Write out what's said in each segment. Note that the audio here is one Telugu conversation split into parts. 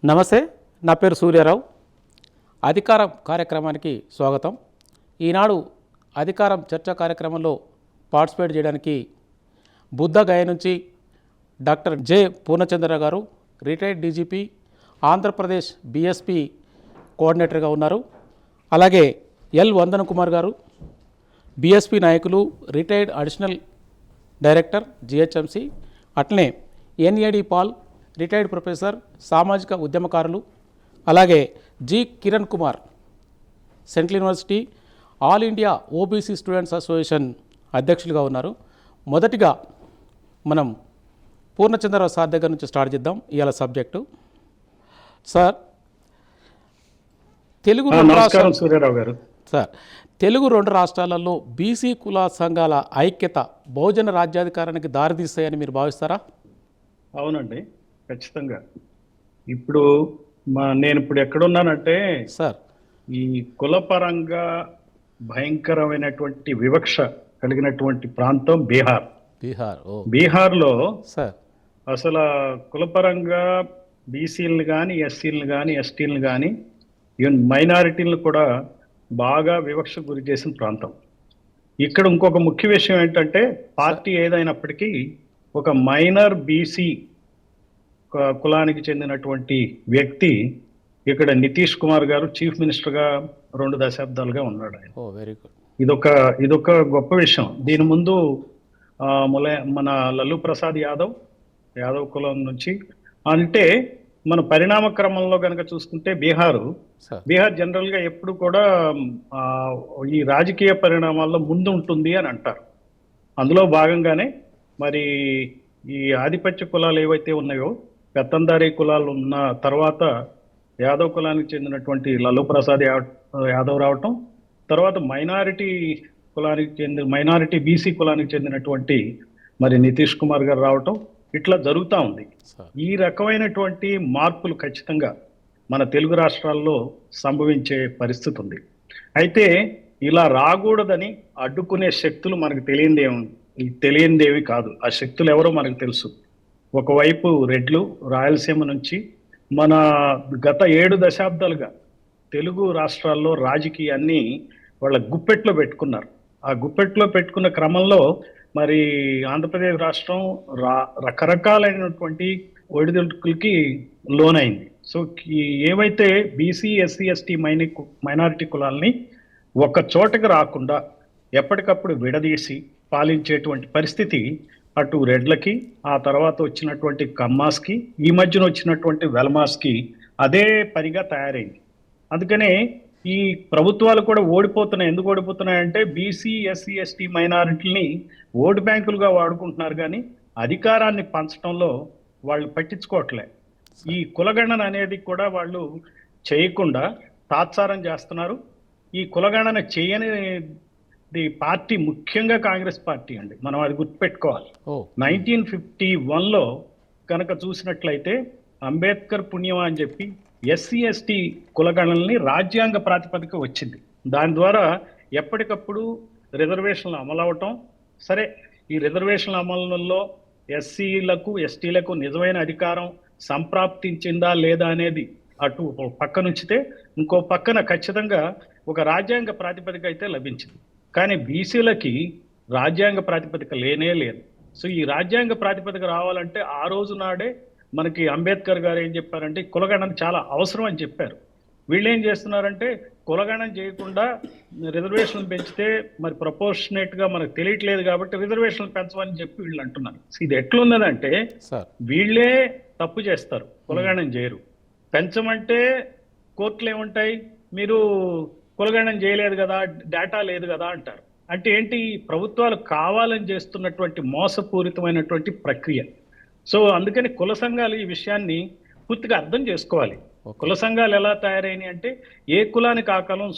నమస్తే, నా పేరు సూర్యారావు. అధికారం కార్యక్రమానికి స్వాగతం. ఈనాడు అధికారం చర్చా కార్యక్రమంలో పార్టిసిపేట్ చేయడానికి బుద్ధగయ నుంచి డాక్టర్ జె పూర్ణచంద్ర గారు, రిటైర్డ్ డీజీపీ, ఆంధ్రప్రదేశ్ బీఎస్పీ కోఆర్డినేటర్గా ఉన్నారు. అలాగే ఎల్ వందన కుమార్ గారు, బీఎస్పీ నాయకులు, రిటైర్డ్ అడిషనల్ డైరెక్టర్ జిహెచ్ఎంసి. అట్లనే ఎన్ఏడి పాల్, రిటైర్డ్ ప్రొఫెసర్, సామాజిక ఉద్యమకారులు. అలాగే G Kiran Kumar, central university all India OBC students association అధ్యక్షులుగా ఉన్నారు. మొదటిగా మనం పూర్ణచంద్రరావు సార్ దగ్గర నుంచి స్టార్ట్ చేద్దాం ఇవాళ సబ్జెక్టు. సార్, తెలుగు రెండు రాష్ట్రాలలో బీసీ కుల సంఘాల ఐక్యత బహుజన రాజ్యాధికారానికి దారితీస్తాయని మీరు భావిస్తారా? అవునండి, ఖచ్చితంగా. ఇప్పుడు నేను ఇప్పుడు ఎక్కడున్నానంటే సార్, ఈ కులపరంగా భయంకరమైనటువంటి వివక్ష కలిగినటువంటి ప్రాంతం బీహార్. బీహార్లో సార్ అసలు కులపరంగా బీసీలను కానీ, ఎస్సీలను కానీ, ఎస్టీలను కానీ, ఈవెన్ మైనారిటీలను కూడా బాగా వివక్ష గురి చేసిన ప్రాంతం. ఇక్కడ ఇంకొక ముఖ్య విషయం ఏంటంటే, పార్టీ ఏదైనప్పటికీ ఒక మైనర్ బీసీ కులానికి చెందినటువంటి వ్యక్తి ఇక్కడ నితీష్ కుమార్ గారు చీఫ్ మినిస్టర్గా 2 దశాబ్దాలుగా ఉన్నాడు ఆయన. Very good. ఇదొక గొప్ప విషయం. దీని ముందు మన లల్లు ప్రసాద్ యాదవ్ కులం నుంచి, అంటే మన పరిణామ క్రమంలో కనుక చూసుకుంటే బీహార్ జనరల్గా ఎప్పుడు కూడా ఈ రాజకీయ పరిణామాల్లో ముందు ఉంటుంది అని అంటారు. అందులో భాగంగానే మరి ఈ ఆధిపత్య కులాలు ఏవైతే ఉన్నాయో, పెత్తందారీ కులాలు ఉన్న తర్వాత యాదవ్ కులానికి చెందినటువంటి లల్లు ప్రసాద్ యాదవ్ రావటం, తర్వాత మైనారిటీ బీసీ కులానికి చెందినటువంటి మరి నితీష్ కుమార్ గారు రావటం, ఇట్లా జరుగుతూ ఉంది. ఈ రకమైనటువంటి మార్పులు ఖచ్చితంగా మన తెలుగు రాష్ట్రాల్లో సంభవించే పరిస్థితి ఉంది. అయితే ఇలా రాకూడదని అడ్డుకునే శక్తులు మనకు తెలియనిదేవి కాదు. ఆ శక్తులు ఎవరో మనకు తెలుసు. ఒకవైపు రెడ్లు రాయలసీమ నుంచి మన గత 7 దశాబ్దాలుగా తెలుగు రాష్ట్రాల్లో రాజకీయాన్ని వాళ్ళ గుప్పెట్లో పెట్టుకున్నారు. ఆ గుప్పెట్లో పెట్టుకున్న క్రమంలో మరి ఆంధ్రప్రదేశ్ రాష్ట్రం రకరకాలైనటువంటి ఒడిదుడుకులకి లోనైంది. సో ఏవైతే బీసీ, ఎస్సీ, ఎస్టీ మైనారిటీ కులాలని ఒక చోటకి రాకుండా ఎప్పటికప్పుడు విడదీసి పాలించేటువంటి పరిస్థితి అటు రెడ్లకి, ఆ తర్వాత వచ్చినటువంటి కమ్మాస్కి, ఈ మధ్యన వచ్చినటువంటి వెల్మాస్కి అదే పనిగా తయారైంది. అందుకనే ఈ ప్రభుత్వాలు కూడా ఓడిపోతున్నాయి. ఎందుకు ఓడిపోతున్నాయంటే బీసీ, ఎస్సీ, ఎస్టీ మైనారిటీని ఓటు బ్యాంకులుగా వాడుకుంటున్నారు, కానీ అధికారాన్ని పంచడంలో వాళ్ళు పట్టించుకోవట్లే. ఈ కులగణన అనేది కూడా వాళ్ళు చేయకుండా తాత్సారం చేస్తున్నారు. ఈ కులగణన చేయని పార్టీ ముఖ్యంగా కాంగ్రెస్ పార్టీ అండి. మనం అది గుర్తుపెట్టుకోవాలి. 1951లో కనుక చూసినట్లయితే అంబేద్కర్ పుణ్యమా అని చెప్పి ఎస్సీ, ఎస్టీ కులగణనల్ని రాజ్యాంగ ప్రాతిపదిక వచ్చింది. దాని ద్వారా ఎప్పటికప్పుడు రిజర్వేషన్లు అమలవటం. సరే, ఈ రిజర్వేషన్ల అమలులో ఎస్సీలకు, ఎస్టీలకు నిజమైన అధికారం సంప్రాప్తించిందా లేదా అనేది అటు పక్క నుంచితే, ఇంకో పక్కన ఖచ్చితంగా ఒక రాజ్యాంగ ప్రాతిపదిక అయితే లభించింది. కానీ బీసీలకి రాజ్యాంగ ప్రాతిపదిక లేనే లేదు. సో ఈ రాజ్యాంగ ప్రాతిపదిక రావాలంటే ఆ రోజు నాడే మనకి అంబేద్కర్ గారు ఏం చెప్పారంటే కులగణన చాలా అవసరం అని చెప్పారు. వీళ్ళు ఏం చేస్తున్నారంటే కులగణన చేయకుండా రిజర్వేషన్లు పెంచితే మరి ప్రపోర్షనేట్గా మనకు తెలియట్లేదు కాబట్టి రిజర్వేషన్లు పెంచమని చెప్పి వీళ్ళు అంటున్నారు. ఇది ఎట్లున్నదంటే వీళ్ళే తప్పు చేస్తారు, కులగణన చేయరు. పెంచమంటే కోర్టులు ఏముంటాయి, మీరు కులగణన చేయలేదు కదా, డేటా లేదు కదా అంటారు. అంటే ఏంటి, ప్రభుత్వాలు కావాలని చేస్తున్నటువంటి మోసపూరితమైనటువంటి ప్రక్రియ. సో అందుకని కుల సంఘాలు ఈ విషయాన్ని పూర్తిగా అర్థం చేసుకోవాలి. కుల సంఘాలు ఎలా తయారైనాయి అంటే, ఏ కులానికి ఆ కులం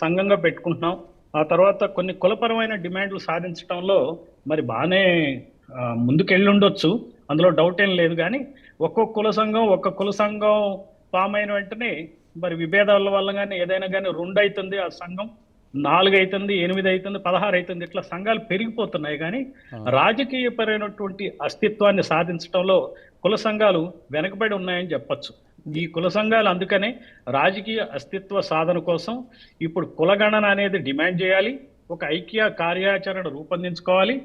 సంఘంగా పెట్టుకుంటున్నాం, ఆ తర్వాత కొన్ని కులపరమైన డిమాండ్లు సాధించడంలో మరి బాగానే ముందుకెళ్ళి ఉండొచ్చు, అందులో డౌట్ ఏం లేదు. కానీ ఒక్కొక్క కుల సంఘం ఫామ్ అయిన వెంటనే మరి విభేదాల వల్ల కానీ ఏదైనా కానీ 2 అవుతుంది, ఆ సంఘం 4 అవుతుంది, 8 అవుతుంది, 16 అవుతుంది. ఇట్లా సంఘాలు పెరిగిపోతున్నాయి. కానీ రాజకీయపరమైనటువంటి అస్తిత్వాన్ని సాధించడంలో కుల సంఘాలు వెనకబడి ఉన్నాయని చెప్పచ్చు. ఈ కుల సంఘాలు అందుకనే రాజకీయ అస్తిత్వ సాధన కోసం ఇప్పుడు కులగణన అనేది డిమాండ్ చేయాలి, ఒక ఐక్య కార్యాచరణ రూపొందించుకోవాలి.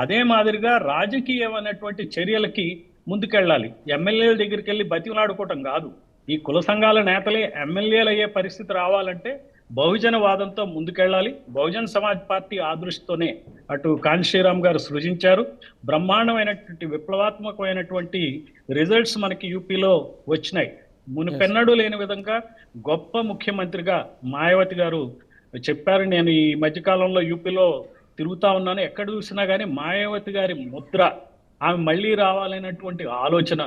అదే మాదిరిగా రాజకీయమైనటువంటి చర్యలకి ముందుకెళ్ళాలి. ఎమ్మెల్యేల దగ్గరికి వెళ్ళి బతిమలాడుకోవటం కాదు. ఈ కుల సంఘాల నేతలే ఎమ్మెల్యేలు అయ్యే పరిస్థితి రావాలంటే బహుజన వాదంతో ముందుకెళ్ళాలి. బహుజన్ సమాజ్ పార్టీ ఆ దృష్టితోనే అటు కాంశీరామ్ గారు సృజించారు. బ్రహ్మాండమైనటువంటి విప్లవాత్మకమైనటువంటి రిజల్ట్స్ మనకి యూపీలో వచ్చినాయి. మునుపెన్నడూ లేని విధంగా గొప్ప ముఖ్యమంత్రిగా మాయావతి గారు చెప్పారు. నేను ఈ మధ్యకాలంలో యూపీలో తిరుగుతా ఉన్నాను, ఎక్కడ చూసినా కానీ మాయావతి గారి ముద్ర, ఆమె మళ్ళీ రావాలనేటువంటి ఆలోచన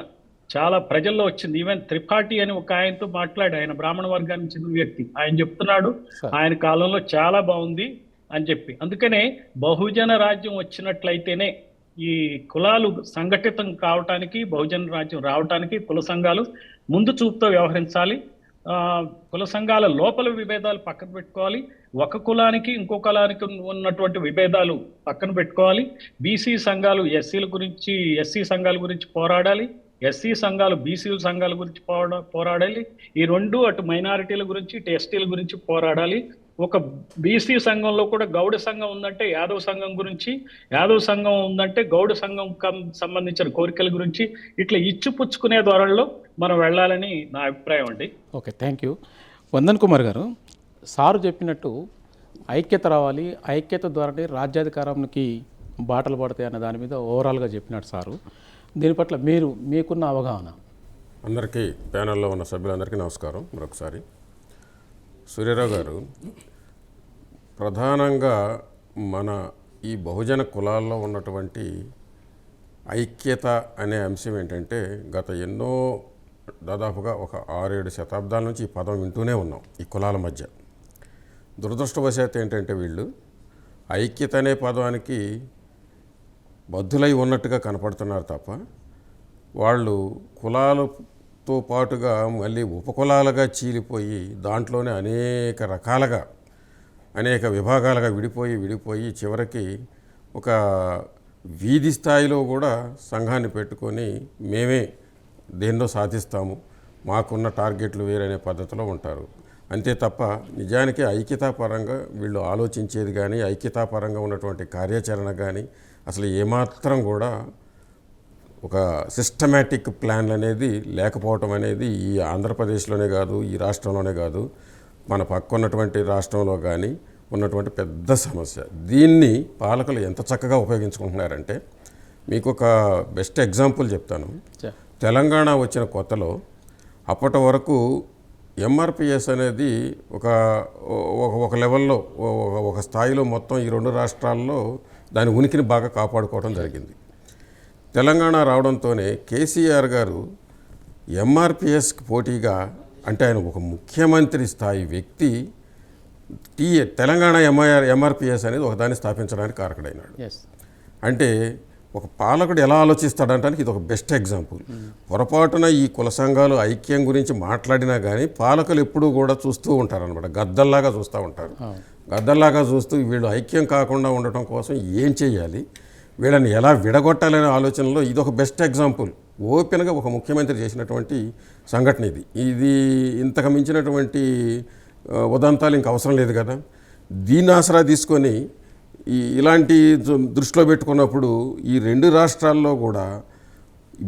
చాలా ప్రజల్లో వచ్చింది. ఈవెన్ త్రిపాఠి అని ఒక ఆయనతో మాట్లాడి, ఆయన బ్రాహ్మణ వర్గానికి చెందిన వ్యక్తి, ఆయన చెప్తున్నాడు ఆయన కాలంలో చాలా బాగుంది అని చెప్పి. అందుకనే బహుజన రాజ్యం వచ్చినట్లయితేనే ఈ కులాలు సంఘటితం కావటానికి, బహుజన రాజ్యం రావటానికి కుల సంఘాలు ముందు చూపుతో వ్యవహరించాలి. కుల సంఘాల లోపల విభేదాలు పక్కన పెట్టుకోవాలి. ఒక కులానికి ఇంకో కులానికి ఉన్నటువంటి విభేదాలు పక్కన పెట్టుకోవాలి. బీసీ సంఘాలు ఎస్సీ సంఘాల గురించి పోరాడాలి, ఎస్సీ సంఘాలు బీసీ సంఘాల గురించి పోరాడాలి. ఈ రెండు అటు మైనారిటీల గురించి ఇటు ఎస్టీల గురించి పోరాడాలి. ఒక బీసీ సంఘంలో కూడా గౌడ సంఘం ఉందంటే యాదవ్ సంఘం గురించి, యాదవ్ సంఘం ఉందంటే గౌడ సంఘం సంబంధించిన కోరికల గురించి, ఇట్లా ఇచ్చిపుచ్చుకునే ధోరణిలో మనం వెళ్ళాలని నా అభిప్రాయం అండి. Okay, thank you. Van Dhan Kumar గారు, సారు చెప్పినట్టు ఐక్యత రావాలి, ఐక్యత ద్వారానే రాజ్యాధికారానికి బాటలు పడతాయి అన్న దాని మీద ఓవరాల్గా చెప్పినట్టు సారు. దీని పట్ల మీకున్న అవగాహన. అందరికీ, ప్యానెల్లో ఉన్న సభ్యులందరికీ నమస్కారం. మరొకసారి సూర్యారావు గారు, ప్రధానంగా మన ఈ బహుజన కులాల్లో ఉన్నటువంటి ఐక్యత అనే అంశం ఏంటంటే, గత దాదాపుగా ఒక 6-7 శతాబ్దాల నుంచి ఈ పదం వింటూనే ఉన్నాం ఈ కులాల మధ్య. దురదృష్టవశాత్తు ఏంటంటే వీళ్ళు ఐక్యత అనే పదానికి బద్ధులై ఉన్నట్టుగా కనపడుతున్నారు తప్ప, వాళ్ళు కులాలతో పాటుగా మళ్ళీ ఉపకులాలుగా చీలిపోయి దాంట్లోనే అనేక రకాలుగా అనేక విభాగాలుగా విడిపోయి చివరికి ఒక వీధి స్థాయిలో కూడా సంఘాన్ని పెట్టుకొని మేమే దేన్నో సాధిస్తాము, మాకున్న టార్గెట్లు వేరనే పద్ధతిలో ఉంటారు. అంతే తప్ప నిజానికి ఐక్యతాపరంగా వీళ్ళు ఆలోచించేది కానీ, ఐక్యతాపరంగా ఉన్నటువంటి కార్యాచరణ కానీ అసలు ఏమాత్రం కూడా ఒక సిస్టమేటిక్ ప్లాన్ అనేది లేకపోవటం అనేది ఈ ఆంధ్రప్రదేశ్లోనే కాదు, ఈ రాష్ట్రంలోనే కాదు, మన పక్కన్నటువంటి రాష్ట్రంలో కానీ ఉన్నటువంటి పెద్ద సమస్య. దీన్ని పాలకులు ఎంత చక్కగా ఉపయోగించుకుంటున్నారంటే, మీకు ఒక బెస్ట్ ఎగ్జాంపుల్ చెప్తాను. తెలంగాణ వచ్చిన కొత్తలో అప్పటి వరకు ఎంఆర్పిఎస్ అనేది ఒక లెవెల్లో ఒక స్థాయిలో మొత్తం ఈ 2 రాష్ట్రాల్లో దాని ఉనికిని బాగా కాపాడుకోవడం జరిగింది. తెలంగాణ రావడంతోనే కేసీఆర్ గారు ఎంఆర్పిఎస్కి పోటీగా, అంటే ఆయన ఒక ముఖ్యమంత్రి స్థాయి వ్యక్తి తెలంగాణ ఎంఆర్పిఎస్ అనేది ఒకదాన్ని స్థాపించడానికి కారకుడైనాడు. అంటే ఒక పాలకుడు ఎలా ఆలోచిస్తాడంటానికి ఇది ఒక బెస్ట్ ఎగ్జాంపుల్. పొరపాటున ఈ కుల సంఘాలు ఐక్యం గురించి మాట్లాడినా కానీ పాలకులు ఎప్పుడూ కూడా చూస్తూ ఉంటారనమాట, గద్దల్లాగా చూస్తూ ఉంటారు. గద్దల్లాగా చూస్తూ వీళ్ళు ఐక్యం కాకుండా ఉండటం కోసం ఏం చేయాలి, వీళ్ళని ఎలా విడగొట్టాలనే ఆలోచనలో ఇది ఒక బెస్ట్ ఎగ్జాంపుల్. ఓపెన్గా ఒక ముఖ్యమంత్రి చేసినటువంటి సంఘటన ఇది ఇంతకు మించినటువంటి ఉదంతాలు ఇంక అవసరం లేదు కదా. దీన్ని ఆసరా తీసుకొని ఇలాంటి దృష్టిలో పెట్టుకున్నప్పుడు ఈ 2 రాష్ట్రాల్లో కూడా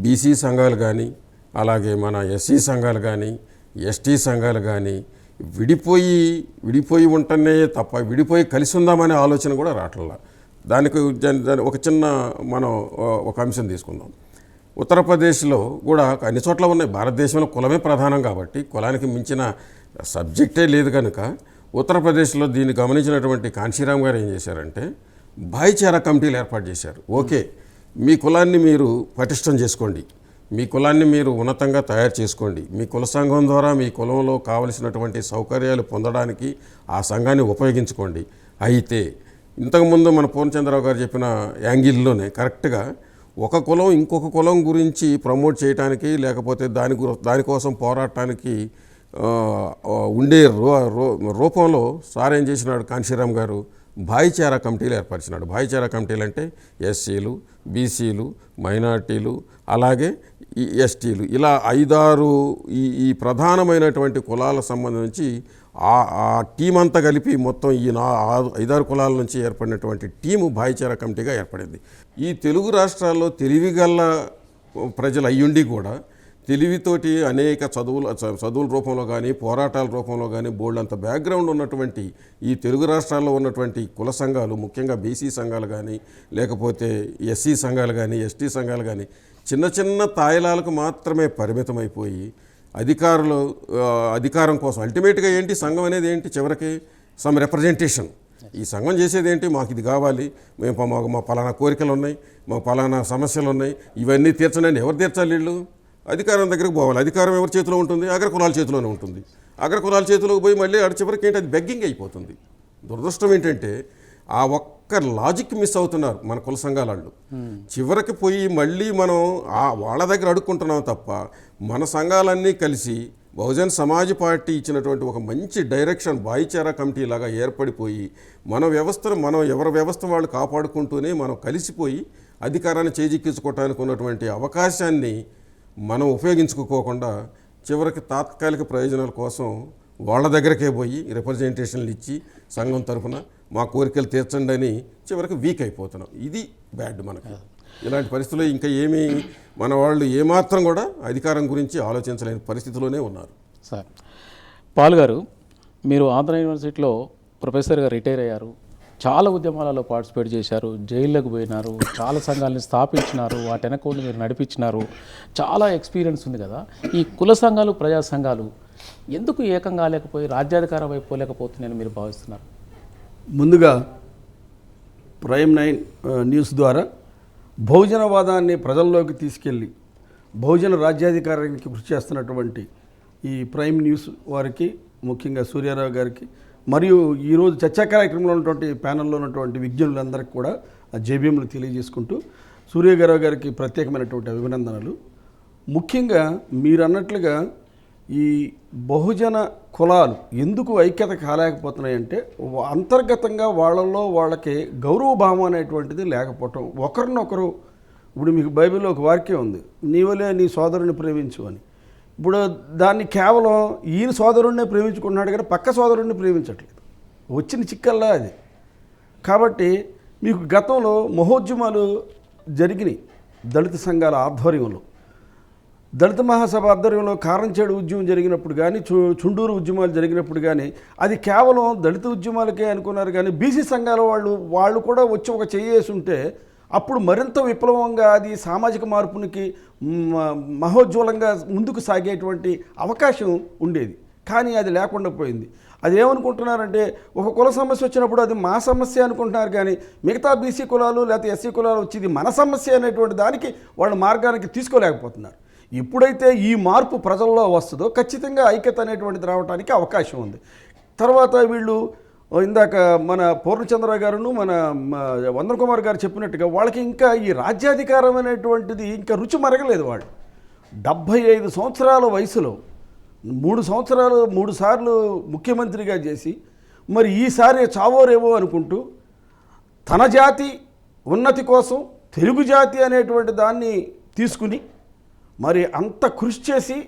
బీసీ సంఘాలు కానీ, అలాగే మన ఎస్సీ సంఘాలు కానీ, ఎస్టీ సంఘాలు కానీ విడిపోయి ఉంటేనే తప్ప విడిపోయి కలిసి ఉందామనే ఆలోచన కూడా రావట్లా. దానికి ఒక చిన్న మనం ఒక అంశం తీసుకుందాం. ఉత్తరప్రదేశ్లో కూడా అన్ని చోట్ల ఉన్నాయి. భారతదేశంలో కులమే ప్రధానం కాబట్టి కులానికి మించిన సబ్జెక్టే లేదు కనుక ఉత్తరప్రదేశ్లో దీన్ని గమనించినటువంటి కాంశీరామ్ గారు ఏం చేశారంటే భాయిచారా కమిటీలు ఏర్పాటు చేశారు. ఓకే, మీ కులాన్ని మీరు పటిష్టం చేసుకోండి, మీ కులాన్ని మీరు ఉన్నతంగా తయారు చేసుకోండి, మీ కుల సంఘం ద్వారా మీ కులంలో కావలసినటువంటి సౌకర్యాలు పొందడానికి ఆ సంఘాన్ని ఉపయోగించుకోండి. అయితే ఇంతకుముందు మన పూర్ణచంద్రరావు గారు చెప్పిన యాంగిల్లోనే కరెక్ట్గా ఒక కులం ఇంకొక కులం గురించి ప్రమోట్ చేయడానికి, లేకపోతే దానికోసం పోరాటానికి ఉండే రూపంలో సార్ ఏం చేసినాడు, కాంశీరామ్ గారు భాయిచారా కమిటీలు ఏర్పరిచినాడు. భాయిచారా కమిటీలు అంటే ఎస్సీలు, బీసీలు, మైనార్టీలు, అలాగే ఈ ఎస్టీలు, ఇలా 5-6 ఈ ప్రధానమైనటువంటి కులాలకు సంబంధించి ఆ టీం అంతా కలిపి మొత్తం ఈ 5-6 కులాల నుంచి ఏర్పడినటువంటి టీము భాయిచారా కమిటీగా ఏర్పడింది. ఈ తెలుగు రాష్ట్రాల్లో తెలివిగల ప్రజలు అయ్యుండి కూడా తెలివితోటి అనేక చదువుల రూపంలో కానీ పోరాటాల రూపంలో కానీ బోల్డంత బ్యాక్గ్రౌండ్ ఉన్నటువంటి ఈ తెలుగు రాష్ట్రాల్లో ఉన్నటువంటి కుల సంఘాలు, ముఖ్యంగా బీసీ సంఘాలు కానీ లేకపోతే ఎస్సీ సంఘాలు కానీ ఎస్టీ సంఘాలు కానీ చిన్న చిన్న తాయిలాలకు మాత్రమే పరిమితమైపోయి అధికారం కోసం అల్టిమేట్గా ఏంటి సంఘం అనేది ఏంటి, చివరికి సమ్ రిప్రజెంటేషన్. ఈ సంఘం చేసేది ఏంటి, మాకు ఇది కావాలి, మా పలానా కోరికలు ఉన్నాయి, మా పలానా సమస్యలు ఉన్నాయి, ఇవన్నీ తీర్చండి. ఎవరు తీర్చాలి? వీళ్ళు అధికారం దగ్గరికి పోవాలి. అధికారం ఎవరి చేతిలో ఉంటుంది? అగ్రకులాల చేతిలోనే ఉంటుంది. అగ్రకులాల చేతిలోకి పోయి మళ్ళీ చివరికి ఏంటి, అది బెగ్గింగ్ అయిపోతుంది. దురదృష్టం ఏంటంటే ఆ ఒక్క లాజిక్ మిస్ అవుతున్నారు మన కుల సంఘాల వాళ్ళు. చివరికి పోయి మళ్ళీ మనం వాళ్ళ దగ్గర అడుక్కుంటున్నాం తప్ప మన సంఘాలన్నీ కలిసి బహుజన్ సమాజ్ పార్టీ ఇచ్చినటువంటి ఒక మంచి డైరెక్షన్ భాయిచారా కమిటీ లాగా ఏర్పడిపోయి మన ఎవరి వ్యవస్థ వాళ్ళు కాపాడుకుంటూనే మనం కలిసిపోయి అధికారాన్ని చేజిక్కించుకోవటానికి ఉన్నటువంటి అవకాశాన్ని మనం ఉపయోగించుకోకుండా చివరికి తాత్కాలిక ప్రయోజనాల కోసం వాళ్ళ దగ్గరకే పోయి రిప్రజెంటేషన్లు ఇచ్చి సంఘం తరఫున మా కోరికలు తీర్చండి అని చివరికి వీక్ అయిపోతున్నాం. ఇది బ్యాడ్ మనకు. ఇలాంటి పరిస్థితుల్లో ఇంకా మన వాళ్ళు ఏమాత్రం కూడా అధికారం గురించి ఆలోచించలేని పరిస్థితిలోనే ఉన్నారు. సార్, పాల్ గారు, మీరు ఆంధ్ర యూనివర్సిటీలో ప్రొఫెసర్గా రిటైర్ అయ్యారు, చాలా ఉద్యమాలలో పార్టిసిపేట్ చేశారు, జైళ్ళకు పోయినారు, చాలా సంఘాలను స్థాపించినారు, వాటి వెనక మీరు నడిపించినారు, చాలా ఎక్స్పీరియన్స్ ఉంది కదా. ఈ కుల సంఘాలు, ప్రజా సంఘాలు ఎందుకు ఏకం కాలేకపోయి రాజ్యాధికారం వైపు పోలేకపోతున్నాయని మీరు భావిస్తున్నారు? ముందుగా ప్రైమ్ 9 న్యూస్ ద్వారా బహుజనవాదాన్ని ప్రజల్లోకి తీసుకెళ్ళి బహుజన రాజ్యాధికారానికి కృషి చేస్తున్నటువంటి ఈ ప్రైమ్ న్యూస్ వారికి, ముఖ్యంగా సూర్యారావు గారికి, మరియు ఈరోజు చర్చా కార్యక్రమంలో ఉన్నటువంటి ప్యానెల్లో ఉన్నటువంటి విజ్ఞులందరికీ కూడా జేబీఎంలు తెలియజేసుకుంటూ సూర్యగారావు గారికి ప్రత్యేకమైనటువంటి అభినందనలు. ముఖ్యంగా మీరు అన్నట్లుగా ఈ బహుజన కులాలు ఎందుకు ఐక్యత కాలేకపోతున్నాయంటే అంతర్గతంగా వాళ్ళకి గౌరవభావం అనేటువంటిది లేకపోవటం. ఒకరినొకరు, ఇప్పుడు మీకు బైబిల్లో ఒక వాక్యం ఉంది, నీవలే నీ సోదరుని ప్రేమించు అని. ఇప్పుడు దాన్ని కేవలం ఈయన సోదరుడినే ప్రేమించుకుంటున్నాడు కానీ పక్క సోదరుడిని ప్రేమించట్లేదు. వచ్చిన చిక్కల్లా అది. కాబట్టి మీకు గతంలో మహోద్యమాలు జరిగినాయి దళిత సంఘాల ఆధ్వర్యంలో. దళిత మహాసభ ఆధ్వర్యంలో కారంచేడు ఉద్యమం జరిగినప్పుడు కానీ, చుండూరు ఉద్యమాలు జరిగినప్పుడు కానీ అది కేవలం దళిత ఉద్యమాలకే అనుకున్నారు. కానీ బీసీ సంఘాల వాళ్ళు కూడా వచ్చి ఒక చేయేసి ఉంటే అప్పుడు మరింత విప్లవంగా అది సామాజిక మార్పునికి మహోజ్వలంగా ముందుకు సాగేటువంటి అవకాశం ఉండేది. కానీ అది లేకుండా పోయింది. అది ఏమనుకుంటున్నారంటే ఒక కుల సమస్య వచ్చినప్పుడు అది మా సమస్య అనుకుంటున్నారు. కానీ మిగతా బీసీ కులాలు లేకపోతే ఎస్సీ కులాలు వచ్చి ఇది మన సమస్య అనేటువంటి దానికి వాళ్ళ మార్గానికి తీసుకోలేకపోతున్నారు. ఎప్పుడైతే ఈ మార్పు ప్రజల్లో వస్తుందో ఖచ్చితంగా ఐక్యత అనేటువంటిది రావడానికి అవకాశం ఉంది. తర్వాత వీళ్ళు ఇందాక మన పూర్ణచంద్ర గారును మన వందన కుమార్ గారు చెప్పినట్టుగా వాళ్ళకి ఇంకా ఈ రాజ్యాధికారం అనేటువంటిది ఇంకా రుచి మరగలేదు. వాళ్ళు 75 సంవత్సరాల వయసులో 3 సార్లు ముఖ్యమంత్రిగా చేసి మరి ఈసారి చావోరేవో అనుకుంటూ తన జాతి ఉన్నతి కోసం తెలుగు జాతి అనేటువంటి దాన్ని తీసుకుని మరి అంత కృషి చేసి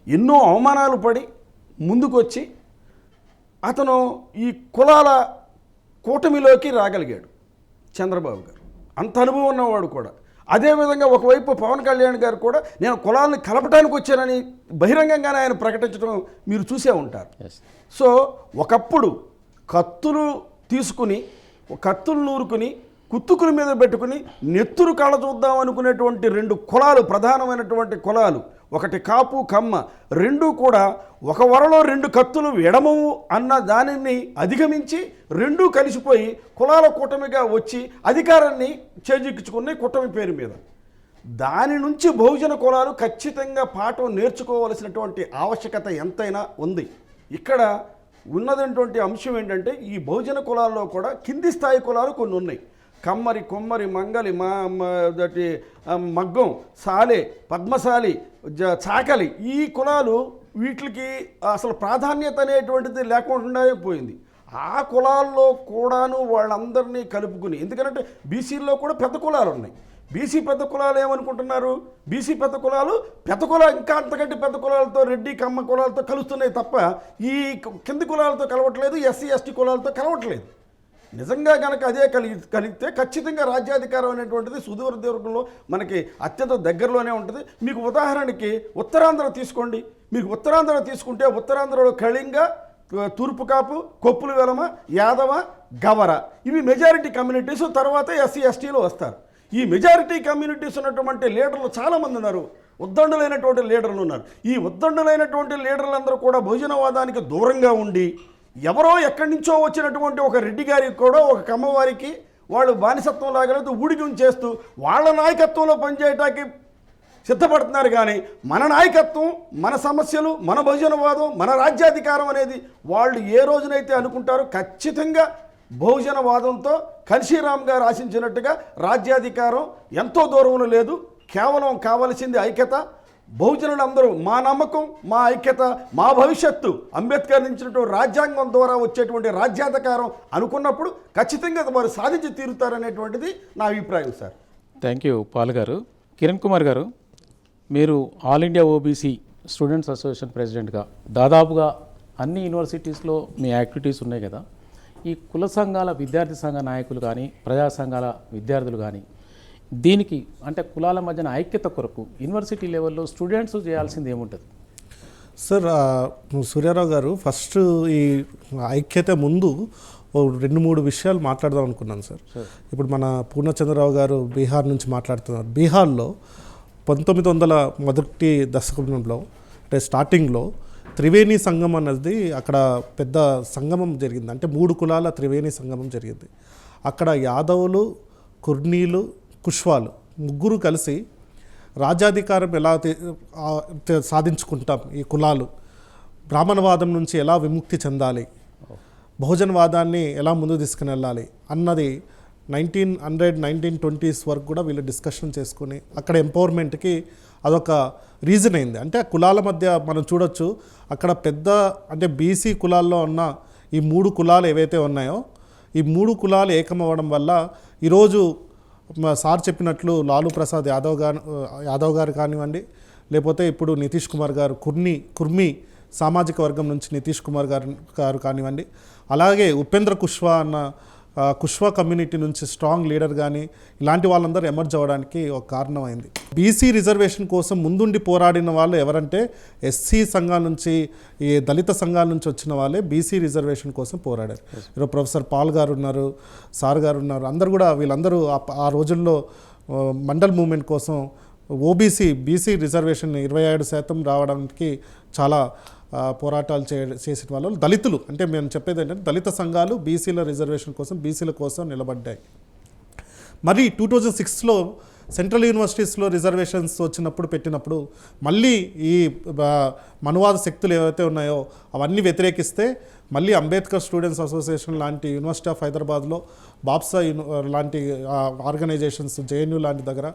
ఎన్నో అవమానాలు పడి ముందుకొచ్చి అతను ఈ కులాల కూటమిలోకి రాగలిగాడు చంద్రబాబు గారు. అంత అనుభవం ఉన్నవాడు కూడా. అదేవిధంగా ఒకవైపు పవన్ కళ్యాణ్ గారు కూడా నేను కులాలను కలపడానికి వచ్చానని బహిరంగంగానే ఆయన ప్రకటించడం మీరు చూసే ఉంటారు. సో ఒకప్పుడు కత్తులు తీసుకుని కత్తులు నూరుకుని కుత్తుకుల మీద పెట్టుకుని నెత్తురు కళ్ళ చూద్దాం అనుకునేటువంటి 2 కులాలు, ప్రధానమైనటువంటి కులాలు, ఒకటి కాపు కమ్మ, రెండూ కూడా ఒక వరలో 2 కత్తులు ఎడమవు అన్న దానిని అధిగమించి రెండూ కలిసిపోయి కులాల కూటమిగా వచ్చి అధికారాన్ని చేజిక్కించుకునే కూటమి పేరు మీద. దాని నుంచి బహుజన కులాలు ఖచ్చితంగా పాఠం నేర్చుకోవలసినటువంటి ఆవశ్యకత ఎంతైనా ఉంది. ఇక్కడ ఉన్నటువంటి అంశం ఏంటంటే ఈ బహుజన కులాల్లో కూడా కింది స్థాయి కులాలు కొన్ని ఉన్నాయి. కమ్మరి, కొమ్మరి, మంగలి, మగ్గం, సాలె, పద్మశాలి, చాకలి, ఈ కులాలు వీటికి అసలు ప్రాధాన్యత అనేటువంటిది లేకుండా పోయింది. ఆ కులాల్లో కూడాను వాళ్ళందరినీ కలుపుకుని, ఎందుకంటే బీసీల్లో కూడా పెద్ద కులాలు ఉన్నాయి. బీసీ పెద్ద కులాలు ఏమనుకుంటున్నారు, బీసీ పెద్ద కులాలు ఇంకా అంతకంటే పెద్ద కులాలతో, రెడ్డి కమ్మ కులాలతో కలుస్తున్నాయి తప్ప ఈ కింది కులాలతో కలవట్లేదు, ఎస్సీ ఎస్టీ కులాలతో కలవట్లేదు. నిజంగా కనుక అదే కలిగితే ఖచ్చితంగా రాజ్యాధికారం అనేటువంటిది సుదూర దూరంలో మనకి అత్యంత దగ్గరలోనే ఉంటుంది. మీకు ఉదాహరణకి ఉత్తరాంధ్ర తీసుకోండి. మీకు ఉత్తరాంధ్ర తీసుకుంటే ఉత్తరాంధ్రలో కళింగ, తూర్పు కాపు, కొప్పుల వెలమ, యాదవ, గవర ఇవి మెజారిటీ కమ్యూనిటీస్. తర్వాత ఎస్సీ ఎస్టీలో వస్తారు. ఈ మెజారిటీ కమ్యూనిటీస్ ఉన్నటువంటి లీడర్లు చాలామంది ఉన్నారు, ఉద్దండులైనటువంటి లీడర్లు ఉన్నారు. ఈ ఉద్దండులైనటువంటి లీడర్లందరూ కూడా భోజనవాదానికి దూరంగా ఉండి ఎవరో ఎక్కడి నుంచో వచ్చినటువంటి ఒక రెడ్డి గారికి కూడా, ఒక కమ్మవారికి వాళ్ళు బానిసత్వం లాగలేదు ఊడిగం చేస్తూ వాళ్ళ నాయకత్వంలో పనిచేయటానికి సిద్ధపడుతున్నారు. కానీ మన నాయకత్వం, మన సమస్యలు, మన భోజనవాదం, మన రాజ్యాధికారం అనేది వాళ్ళు ఏ రోజునైతే అనుకుంటారో ఖచ్చితంగా బహుజనవాదంతో కన్షీరామ్ గారు ఆశించినట్టుగా రాజ్యాధికారం ఎంతో దూరంలో లేదు. కేవలం కావలసింది ఐక్యత. బహుజనులందరూ మా నమ్మకం, మా ఐక్యత, మా భవిష్యత్తు అంబేద్కర్ నుంచినటువంటి రాజ్యాంగం ద్వారా వచ్చేటువంటి రాజ్యాధికారం అనుకున్నప్పుడు ఖచ్చితంగా వారు సాధించి తీరుతారనేటువంటిది నా అభిప్రాయం సార్. థ్యాంక్ యూ పాల్ గారు. కిరణ్ కుమార్ గారు, మీరు all India OBC students association ప్రెసిడెంట్గా దాదాపుగా అన్ని యూనివర్సిటీస్లో మీ యాక్టివిటీస్ ఉన్నాయి కదా. ఈ కుల సంఘాల విద్యార్థి సంఘ నాయకులు కానీ, ప్రజా సంఘాల విద్యార్థులు కానీ దీనికి అంటే కులాల మధ్యన ఐక్యత కొరకు యూనివర్సిటీ లెవెల్లో స్టూడెంట్స్ చేయాల్సింది ఏముంటుంది సార్? సూర్యారావు గారు, ఫస్ట్ ఈ ఐక్యత ముందు 2-3 విషయాలు మాట్లాడదాం అనుకున్నాను సార్. ఇప్పుడు మన పూర్ణచంద్రరావు గారు బీహార్ నుంచి మాట్లాడుతున్నారు. బీహార్లో 1900 మొదటి దశకంలో అంటే స్టార్టింగ్లో త్రివేణి సంగమం అన్నది అక్కడ పెద్ద సంగమం జరిగింది. అంటే 3 కులాల త్రివేణి సంగమం జరిగింది. అక్కడ యాదవులు, కుర్నీలు, కుష్వాలు ముగ్గురు కలిసి రాజ్యాధికారం ఎలా సాధించుకుంటాం, ఈ కులాలు బ్రాహ్మణవాదం నుంచి ఎలా విముక్తి చెందాలి, బహుజనవాదాన్ని ఎలా ముందు తీసుకుని వెళ్ళాలి అన్నది 1920s వరకు కూడా వీళ్ళు డిస్కషన్ చేసుకుని అక్కడ ఎంపవర్మెంట్కి అదొక రీజన్ అయింది. అంటే ఆ కులాల మధ్య మనం చూడొచ్చు, అక్కడ పెద్ద అంటే బీసీ కులాల్లో ఉన్న ఈ 3 కులాలు ఏవైతే ఉన్నాయో ఈ 3 కులాలు ఏకమవ్వడం వల్ల ఈరోజు సార్ చెప్పినట్లు లాలూ ప్రసాద్ యాదవ్ గారు కానివ్వండి, లేకపోతే ఇప్పుడు నితీష్ కుమార్ గారు కుర్మీ సామాజిక వర్గం నుంచి నితీష్ కుమార్ గారు కానివ్వండి, అలాగే ఉపేంద్ర కుష్వా అన్న కుష్వా కమ్యూనిటీ నుంచి స్ట్రాంగ్ లీడర్ కానీ ఇలాంటి వాళ్ళందరూ ఎమర్జ్ అవ్వడానికి ఒక కారణమైంది. బీసీ రిజర్వేషన్ కోసం ముందుండి పోరాడిన వాళ్ళు ఎవరంటే ఎస్సీ సంఘాల నుంచి, ఈ దళిత సంఘాల నుంచి వచ్చిన వాళ్ళే బీసీ రిజర్వేషన్ కోసం పోరాడారు. ఈరోజు ప్రొఫెసర్ పాల్ గారు ఉన్నారు, సార్ గారు ఉన్నారు, అందరు కూడా వీళ్ళందరూ ఆ రోజుల్లో మండల్ మూవ్మెంట్ కోసం బీసీ రిజర్వేషన్ 27% రావడానికి చాలా పోరాటాలు చేసిన వాళ్ళు దళితులు. అంటే మేము చెప్పేది ఏంటంటే దళిత సంఘాలు బీసీల రిజర్వేషన్ కోసం, బీసీల కోసం నిలబడ్డాయి. మరి 2006లో సెంట్రల్ యూనివర్సిటీస్లో రిజర్వేషన్స్ పెట్టినప్పుడు మళ్ళీ ఈ మనువాద శక్తులు ఏవైతే ఉన్నాయో అవన్నీ వ్యతిరేకిస్తే మళ్ళీ అంబేద్కర్ స్టూడెంట్స్ అసోసియేషన్ లాంటి యూనివర్సిటీ ఆఫ్ హైదరాబాద్లో, బాప్సా లాంటి ఆర్గనైజేషన్స్, జేఎన్యూ లాంటి దగ్గర,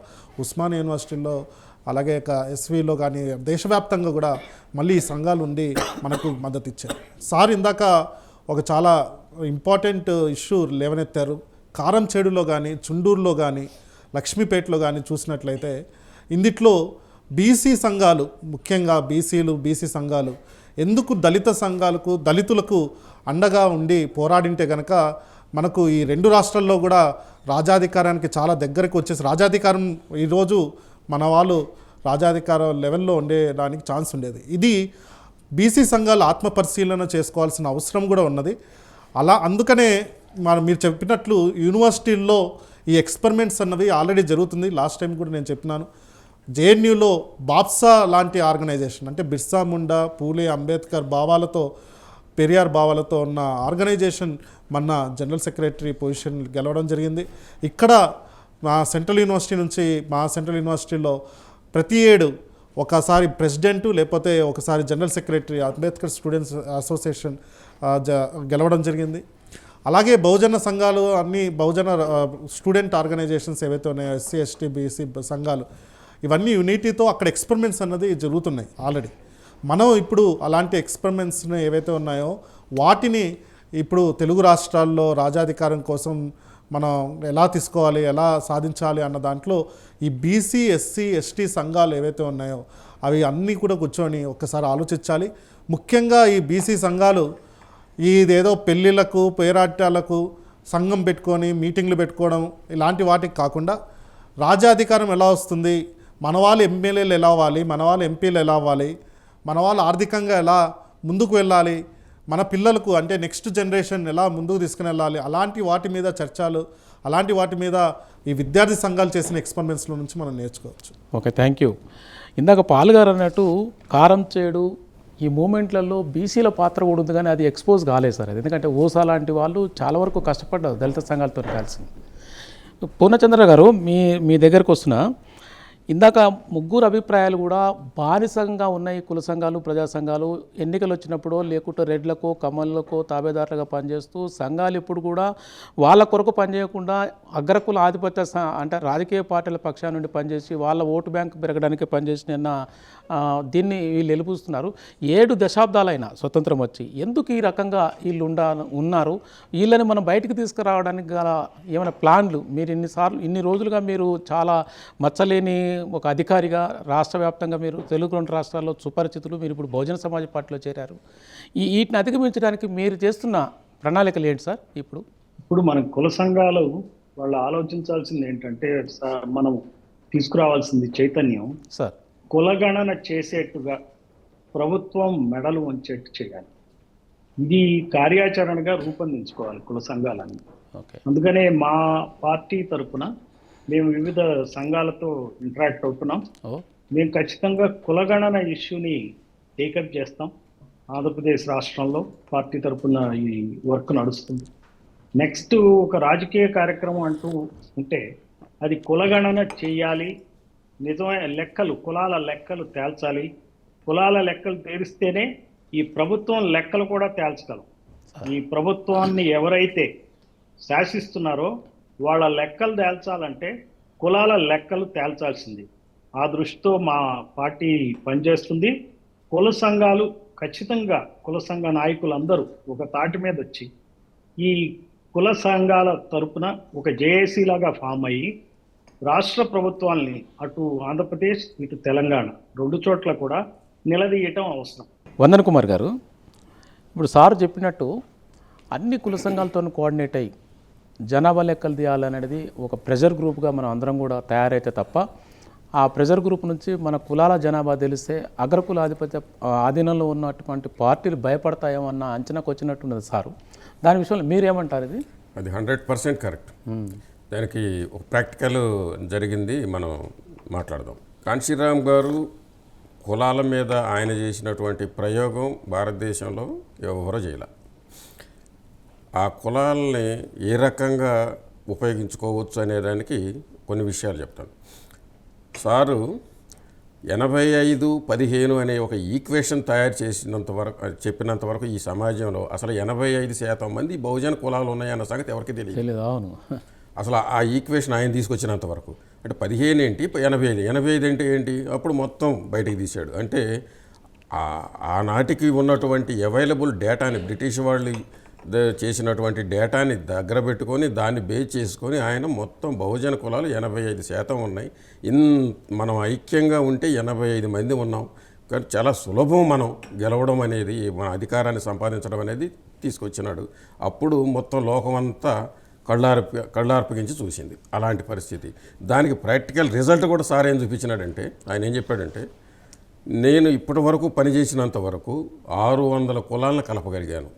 ఉస్మానియా యూనివర్సిటీలో, అలాగే ఎస్వీలో కానీ దేశవ్యాప్తంగా కూడా మళ్ళీ ఈ సంఘాలు ఉండి మనకు మద్దతు ఇచ్చారు. సార్ ఇందాక ఒక చాలా ఇంపార్టెంట్ ఇష్యూ లేవనెత్తారు. కారంచేడులో కానీ, చుండూరులో కానీ, లక్ష్మీపేటలో కానీ చూసినట్లయితే ఇందిట్లో బీసీ సంఘాలు, ముఖ్యంగా బీసీ సంఘాలు ఎందుకు దళితులకు అండగా ఉండి పోరాడింటే కనుక మనకు ఈ 2 రాష్ట్రాల్లో కూడా రాజాధికారానికి చాలా దగ్గరకు వచ్చేసి రాజాధికారం ఈరోజు మన వాళ్ళు రాజాధికార లెవెల్లో ఉండేదానికి ఛాన్స్ ఉండేది. ఇది బీసీ సంఘాలు ఆత్మపరిశీలన చేసుకోవాల్సిన అవసరం కూడా ఉన్నది. అందుకనే మీరు చెప్పినట్లు యూనివర్సిటీల్లో ఈ ఎక్స్పెరిమెంట్స్ అన్నవి ఆల్రెడీ జరుగుతుంది. లాస్ట్ టైం కూడా నేను చెప్పినాను. జేఎన్యూలో బాప్సా లాంటి ఆర్గనైజేషన్, అంటే బిర్సా ముండా, పూలే, అంబేద్కర్ భావాలతో, పెరియార్ భావాలతో ఉన్న ఆర్గనైజేషన్ మన జనరల్ సెక్రటరీ పొజిషన్ గెలవడం జరిగింది. ఇక్కడ మా సెంట్రల్ యూనివర్సిటీలో ప్రతి ఏడు ఒకసారి ప్రెసిడెంటు లేకపోతే ఒకసారి general secretary Ambedkar students association గెలవడం జరిగింది. అలాగే బహుజన సంఘాలు, అన్ని బహుజన స్టూడెంట్ ఆర్గనైజేషన్స్ ఏవైతే ఉన్నాయో, ఎస్సీ ఎస్టీ బీసీ సంఘాలు, ఇవన్నీ యూనిటీతో అక్కడ ఎక్స్పెరిమెంట్స్ అన్నది జరుగుతున్నాయి ఆల్రెడీ. మనం ఇప్పుడు అలాంటి ఎక్స్పెరిమెంట్స్ని ఏవైతే ఉన్నాయో వాటిని ఇప్పుడు తెలుగు రాష్ట్రాల్లో రాజాధికారం కోసం మనం ఎలా తీసుకోవాలి, ఎలా సాధించాలి అన్న దాంట్లో ఈ బీసీ, ఎస్సీ, ఎస్టీ సంఘాలు ఏవైతే ఉన్నాయో అవి అన్నీ కూడా కూర్చొని ఒక్కసారి ఆలోచించాలి. ముఖ్యంగా ఈ బీసీ సంఘాలు ఇదేదో పెళ్ళిళ్ళకు, పేరాట్యాలకు సంఘం పెట్టుకొని మీటింగ్లు పెట్టుకోవడం ఇలాంటి వాటికి కాకుండా రాజ్యాధికారం ఎలా వస్తుంది, మన వాళ్ళు ఎమ్మెల్యేలు ఎలా అవ్వాలి, మన వాళ్ళు ఎంపీలు ఎలా అవ్వాలి, మన వాళ్ళు ఆర్థికంగా ఎలా ముందుకు వెళ్ళాలి, మన పిల్లలకు అంటే నెక్స్ట్ జనరేషన్ ఎలా ముందుకు తీసుకుని వెళ్ళాలి, అలాంటి వాటి మీద చర్చలు, అలాంటి వాటి మీద ఈ విద్యార్థి సంఘాలు చేసిన ఎక్స్పెరిమెంట్స్లో నుంచి మనం నేర్చుకోవచ్చు. Okay, thank you. ఇందాక పాల్గారు అన్నట్టు కారం చేడు ఈ మూమెంట్లలో బీసీల పాత్ర కూడా ఉంది, కానీ అది ఎక్స్పోజ్ కాలేదు సార్. అది ఎందుకంటే ఓసా లాంటి వాళ్ళు చాలా వరకు కష్టపడ్డారు దళిత సంఘాలతో కలిసి. పూర్ణచంద్ర గారు, మీ దగ్గరకు వస్తున్నా, ఇందాక ముగ్గురు అభిప్రాయాలు కూడా బానిసంగా ఉన్నాయి కుల సంఘాలు, ప్రజా సంఘాలు. ఎన్నికలు వచ్చినప్పుడు లేకుంటే రెడ్లకో కమళ్ళకో తాబేదారులుగా పనిచేస్తూ సంఘాలు ఇప్పుడు కూడా వాళ్ళ కొరకు పనిచేయకుండా అగ్రకుల ఆధిపత్య అంటే రాజకీయ పార్టీల పక్షాల నుండి పనిచేసి వాళ్ళ ఓటు బ్యాంకు పెరగడానికి పనిచేసిన దీన్ని వీళ్ళు వెలుపుస్తున్నారు. 7 దశాబ్దాలైనా స్వతంత్రం వచ్చి ఎందుకు ఈ రకంగా వీళ్ళు ఉన్నారు? వీళ్ళని మనం బయటికి తీసుకురావడానికి గల ఏమైనా ప్లాన్లు? మీరు ఇన్ని రోజులుగా మీరు చాలా మచ్చలేని ఒక అధికారిగా రాష్ట్ర వ్యాప్తంగా మీరు తెలుగు 2 రాష్ట్రాల్లో సుపరిచితులు, మీరు ఇప్పుడు బహుజన సమాజ్ పార్టీలో చేరారు. వీటిని అధిగమించడానికి మీరు చేస్తున్న ప్రణాళికలు ఏంటి సార్? ఇప్పుడు మన కుల సంఘాలు వాళ్ళు ఆలోచించాల్సింది ఏంటంటే మనం తీసుకురావాల్సింది చైతన్యం సార్, కులగణన చేసేట్టుగా ప్రభుత్వం మెడలు వంచేట్టు చేయాలి. ఇది కార్యాచరణగా రూపొందించుకోవాలి కుల సంఘాలని. అందుకనే మా పార్టీ తరఫున మేము వివిధ సంఘాలతో ఇంటరాక్ట్ అవుతున్నాం. మేము ఖచ్చితంగా కులగణన ఇష్యూని టేకప్ చేస్తాం. ఆంధ్రప్రదేశ్ రాష్ట్రంలో పార్టీ తరఫున ఈ వర్క్ నడుస్తుంది. నెక్స్ట్ ఒక రాజకీయ కార్యక్రమం అంటూ ఉంటే అది కులగణన చేయాలి, నిజమైన లెక్కలు, కులాల లెక్కలు తేల్చాలి. కులాల లెక్కలు తేలిస్తేనే ఈ ప్రభుత్వం లెక్కలు కూడా తేల్చగలం. ఈ ప్రభుత్వాన్ని ఎవరైతే శాసిస్తున్నారో వాళ్ళ లెక్కలు తేల్చాలంటే కులాల లెక్కలు తేల్చాల్సింది. ఆ దృష్టితో మా పార్టీ పనిచేస్తుంది. కుల సంఘాలు ఖచ్చితంగా, కుల సంఘ నాయకులందరూ ఒక తాటి మీద వచ్చి ఈ కుల సంఘాల తరపున ఒక జేఏసీ లాగా ఫామ్ అయ్యి రాష్ట్ర ప్రభుత్వాల్ని అటు ఆంధ్రప్రదేశ్ ఇటు తెలంగాణ 2 చోట్ల కూడా నిలదీయటం అవసరం. వందన్ కుమార్ గారు, ఇప్పుడు సార్ చెప్పినట్టు అన్ని కుల సంఘాలతో కోఆర్డినేట్ అయ్యి జనాభా లెక్కలు తీయాలనేది ఒక ప్రెజర్ గ్రూప్గా మనం అందరం కూడా తయారైతే తప్ప ఆ ప్రెజర్ గ్రూప్ నుంచి మన కులాల జనాభా తెలిస్తే అగ్రకుల ఆధిపత్య ఆధీనంలో ఉన్నటువంటి పార్టీలు భయపడతాయేమో అన్న అంచనాకు వచ్చినట్టున్నది సారు. దాని విషయంలో మీరేమంటారు? అది 100% కరెక్ట్. దానికి ఒక ప్రాక్టికల్ జరిగింది, మనం మాట్లాడదాం. కాంశీరామ్ గారు కులాల మీద ఆయన చేసినటువంటి ప్రయోగం భారతదేశంలో ఎవరో చేయాల. ఆ కులాలని ఏ రకంగా ఉపయోగించుకోవచ్చు అనేదానికి కొన్ని విషయాలు చెప్తాను. సారు 85-15 అనే ఒక ఈక్వేషన్ తయారు చెప్పినంత వరకు ఈ సమాజంలో అసలు 85% మంది బహుజన కులాలు ఉన్నాయన్న సంగతి ఎవరికి తెలియదు. అవును, అసలు ఆ ఈక్వేషన్ ఆయన తీసుకొచ్చినంత వరకు అంటే 15 ఏంటి, 85 అంటే ఏంటి, అప్పుడు మొత్తం బయటికి తీశాడు. అంటే ఆనాటికి ఉన్నటువంటి అవైలబుల్ డేటాని, బ్రిటిష్ వాళ్ళు చేసినటువంటి డేటాని దగ్గర పెట్టుకొని దాన్ని బేస్ చేసుకొని ఆయన మొత్తం బహుజన కులాలు 85% ఉన్నాయి, మనం ఐక్యంగా ఉంటే 85 మంది ఉన్నాం, కానీ చాలా సులభం మనం గెలవడం అనేది, మన అధికారాన్ని సంపాదించడం అనేది తీసుకొచ్చినాడు. అప్పుడు మొత్తం లోకమంతా కళ్ళార్పగించి చూసింది అలాంటి పరిస్థితి. దానికి ప్రాక్టికల్ రిజల్ట్ కూడా సార్ ఏం చూపించినాడంటే, ఆయన ఏం చెప్పాడంటే, నేను ఇప్పటి వరకు పనిచేసినంత వరకు 600 కులాలను కలపగలిగాను.